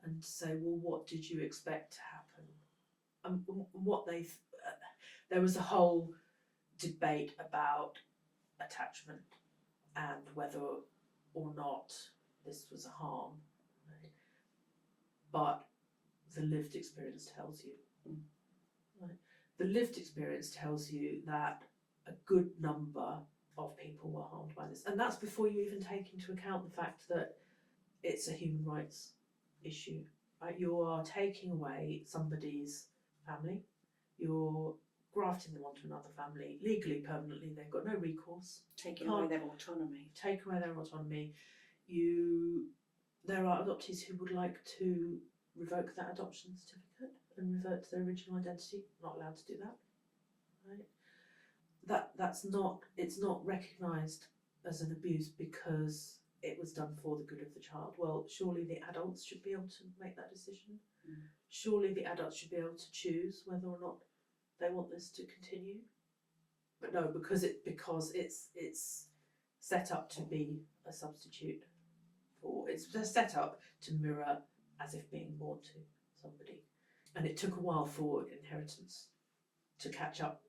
And to say, well, what did you expect to happen? There was a whole debate about attachment and whether or not this was a harm, right? But the lived experience tells you, right? The lived experience tells you that a good number of people were harmed by this, and that's before you even take into account the fact that it's a human rights issue, right? You are taking away somebody's family, you're grafting them onto another family legally, permanently. They've got no recourse. Taking away their autonomy. Take away their autonomy. There are adoptees who would like to revoke that adoption certificate and revert to their original identity. Not allowed to do that, right? It's not recognised as an abuse because it was done for the good of the child. Well, surely the adults should be able to make that decision. Surely the adults should be able to choose whether or not they want this to continue. But no, because it's set up to be a substitute for, it's set up to mirror as if being born to somebody. And it took a while for inheritance to catch up,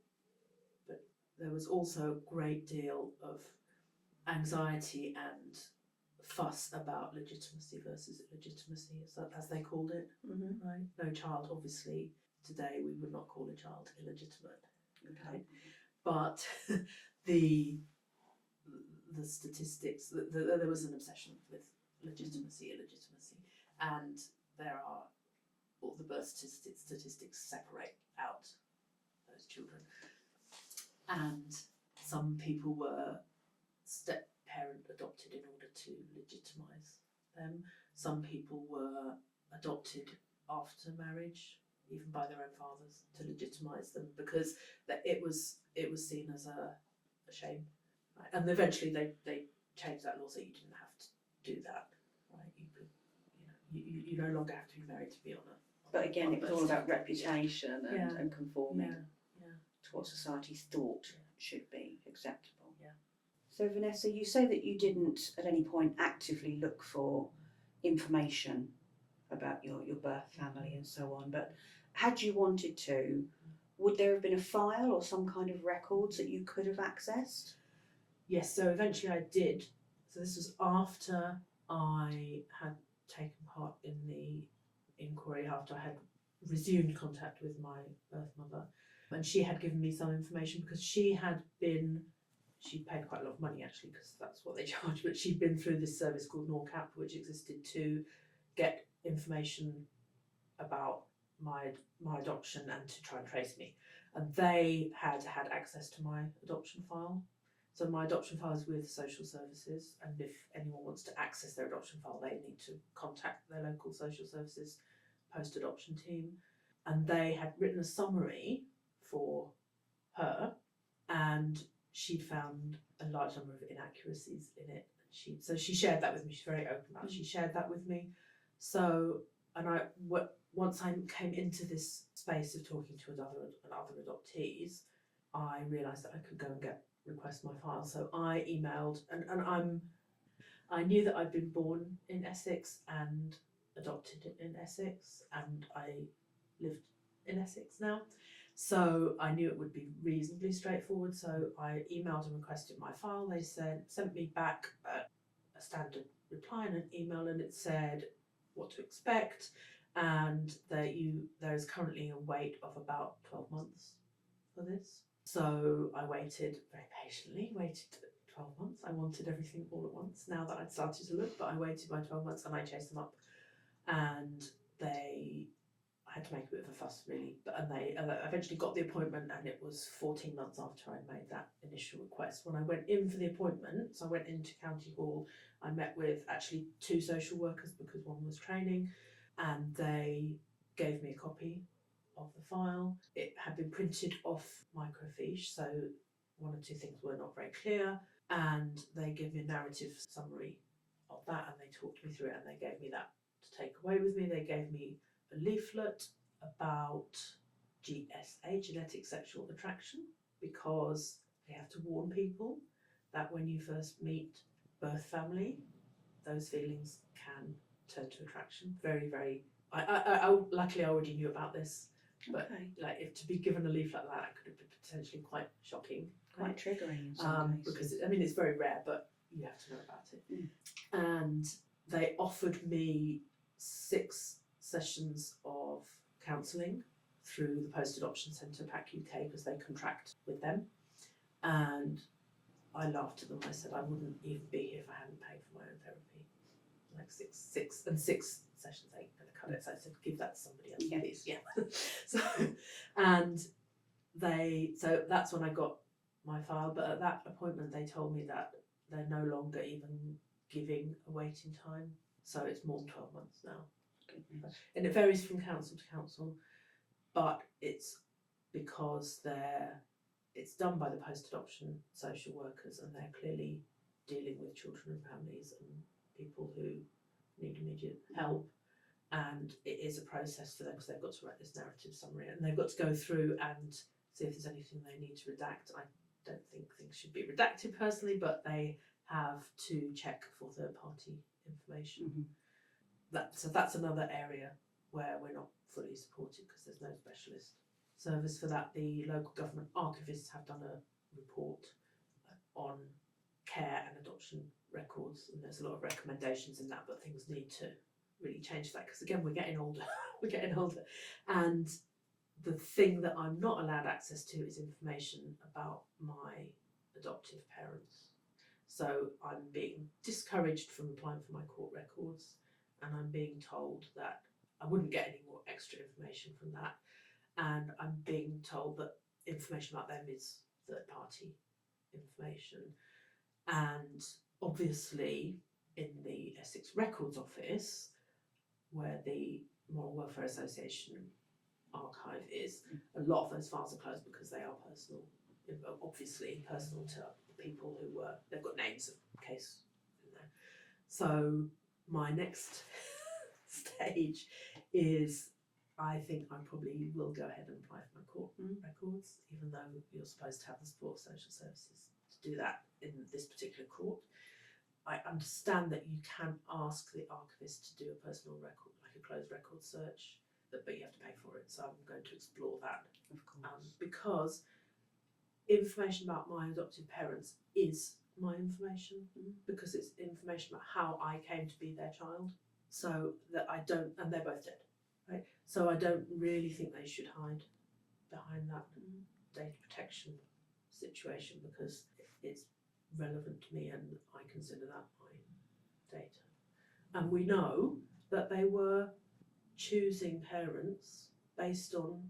but there was also a great deal of anxiety and fuss about legitimacy versus illegitimacy, as they called it. Right? No child, obviously, today we would not call a child illegitimate. Okay, but the statistics, there was an obsession with legitimacy, illegitimacy, and there are all the birth statistics separate out those children, and some people were step parent adopted in order to legitimise them. Some people were adopted after marriage, even by their own fathers, to legitimise them, because it was seen as a shame. Right? And eventually they changed that law so you didn't have to do that. Right? You could, you no longer have to be married to be on a. But again, it was all about reputation and conforming to what society thought should be acceptable. Yeah. So Vanessa, you say that you didn't at any point actively look for information about your birth family and so on, but had you wanted to, would there have been a file or some kind of records that you could have accessed? Yes, so eventually I did. So this was after I had taken part in the inquiry, after I had resumed contact with my birth mother, and she had given me some information because she paid quite a lot of money actually, because that's what they charge, but she'd been through this service called NORCAP, which existed to get information about my adoption and to try and trace me, and they had access to my adoption file. So my adoption file is with social services, and if anyone wants to access their adoption file, they need to contact their local social services post-adoption team. And they had written a summary for her, and she'd found a large number of inaccuracies in it. So she shared that with me. She's very open about it. She shared that with me. So, once I came into this space of talking to other adoptees, I realised that I could go and request my file. So I emailed, and I knew that I'd been born in Essex and adopted in Essex, and I lived in Essex now. So I knew it would be reasonably straightforward. So I emailed and requested my file. They sent me back a standard reply in an email, and it said what to expect, and that there is currently a wait of about 12 months for this. So I waited very patiently, 12 months. I wanted everything all at once now that I'd started to look, but I waited my 12 months and I chased them up, and I had to make a bit of a fuss really, and they eventually got the appointment, and it was 14 months after I made that initial request. When I went in for the appointment, so I went into County Hall, I met with actually 2 social workers because one was training, and they gave me a copy of the file. It had been printed off microfiche, so one or two things were not very clear, and they gave me a narrative summary of that, and they talked me through it, and they gave me that to take away with me. They gave me a leaflet about GSA, genetic sexual attraction, because they have to warn people that when you first meet birth family, those feelings can turn to attraction. Very, very. Luckily I already knew about this, but if to be given a leaflet like that could have been potentially quite shocking, quite triggering in some cases. Because it's very rare, but you have to know about it. And they offered me 6 sessions of counselling through the Post Adoption Centre PAC UK, because they contract with them, and I laughed at them. I said I wouldn't even be here if I hadn't paid for my own therapy. Like six sessions ain't gonna cut it. So I said, give that to somebody else, please. Yeah. So that's when I got my file. But at that appointment, they told me that they're no longer even giving a waiting time. So it's more than 12 months now. Goodness. And it varies from council to council, but it's because it's done by the post-adoption social workers, and they're clearly dealing with children and families and people who need immediate help, and it is a process for them because they've got to write this narrative summary, and they've got to go through and see if there's anything they need to redact. I don't think things should be redacted personally, but they have to check for third-party information. So that's another area where we're not fully supported because there's no specialist service for that. The local government archivists have done a report on care and adoption records, and there's a lot of recommendations in that, but things need to really change that, because again, we're getting older. We're getting older, and the thing that I'm not allowed access to is information about my adoptive parents. So I'm being discouraged from applying for my court records, and I'm being told that I wouldn't get any more extra information from that, and I'm being told that information about them is third party information. And obviously in the Essex Records Office, where the Moral Welfare Association archive is, a lot of those files are closed because they are personal, obviously personal to the people who were, they've got names of case in there. So my next stage is, I think I probably will go ahead and apply for my court records, even though you're supposed to have the support of social services to do that in this particular court. I understand that you can ask the archivist to do a personal record, like a closed record search, but you have to pay for it. So I'm going to explore that. Of course. Because information about my adoptive parents is my information, because it's information about how I came to be their child. So that I don't, and they're both dead, right? So I don't really think they should hide behind that data protection situation, because it's relevant to me and I consider that my data. And we know that they were choosing parents based on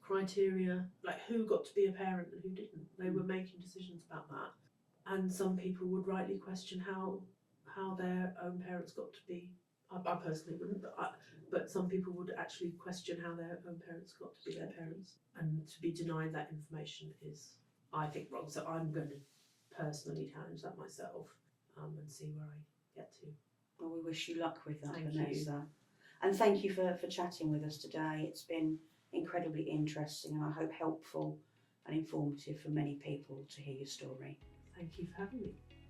criteria, like who got to be a parent and who didn't. They were making decisions about that. And some people would rightly question how their own parents got to be. I personally wouldn't, but some people would actually question how their own parents got to be their parents. And to be denied that information is, I think, wrong. So I'm going to personally challenge that myself, and see where I get to. Well, we wish you luck with that, Thank Vanessa. you. And thank you for chatting with us today. It's been incredibly interesting, and I hope helpful and informative for many people to hear your story. Thank you for having me.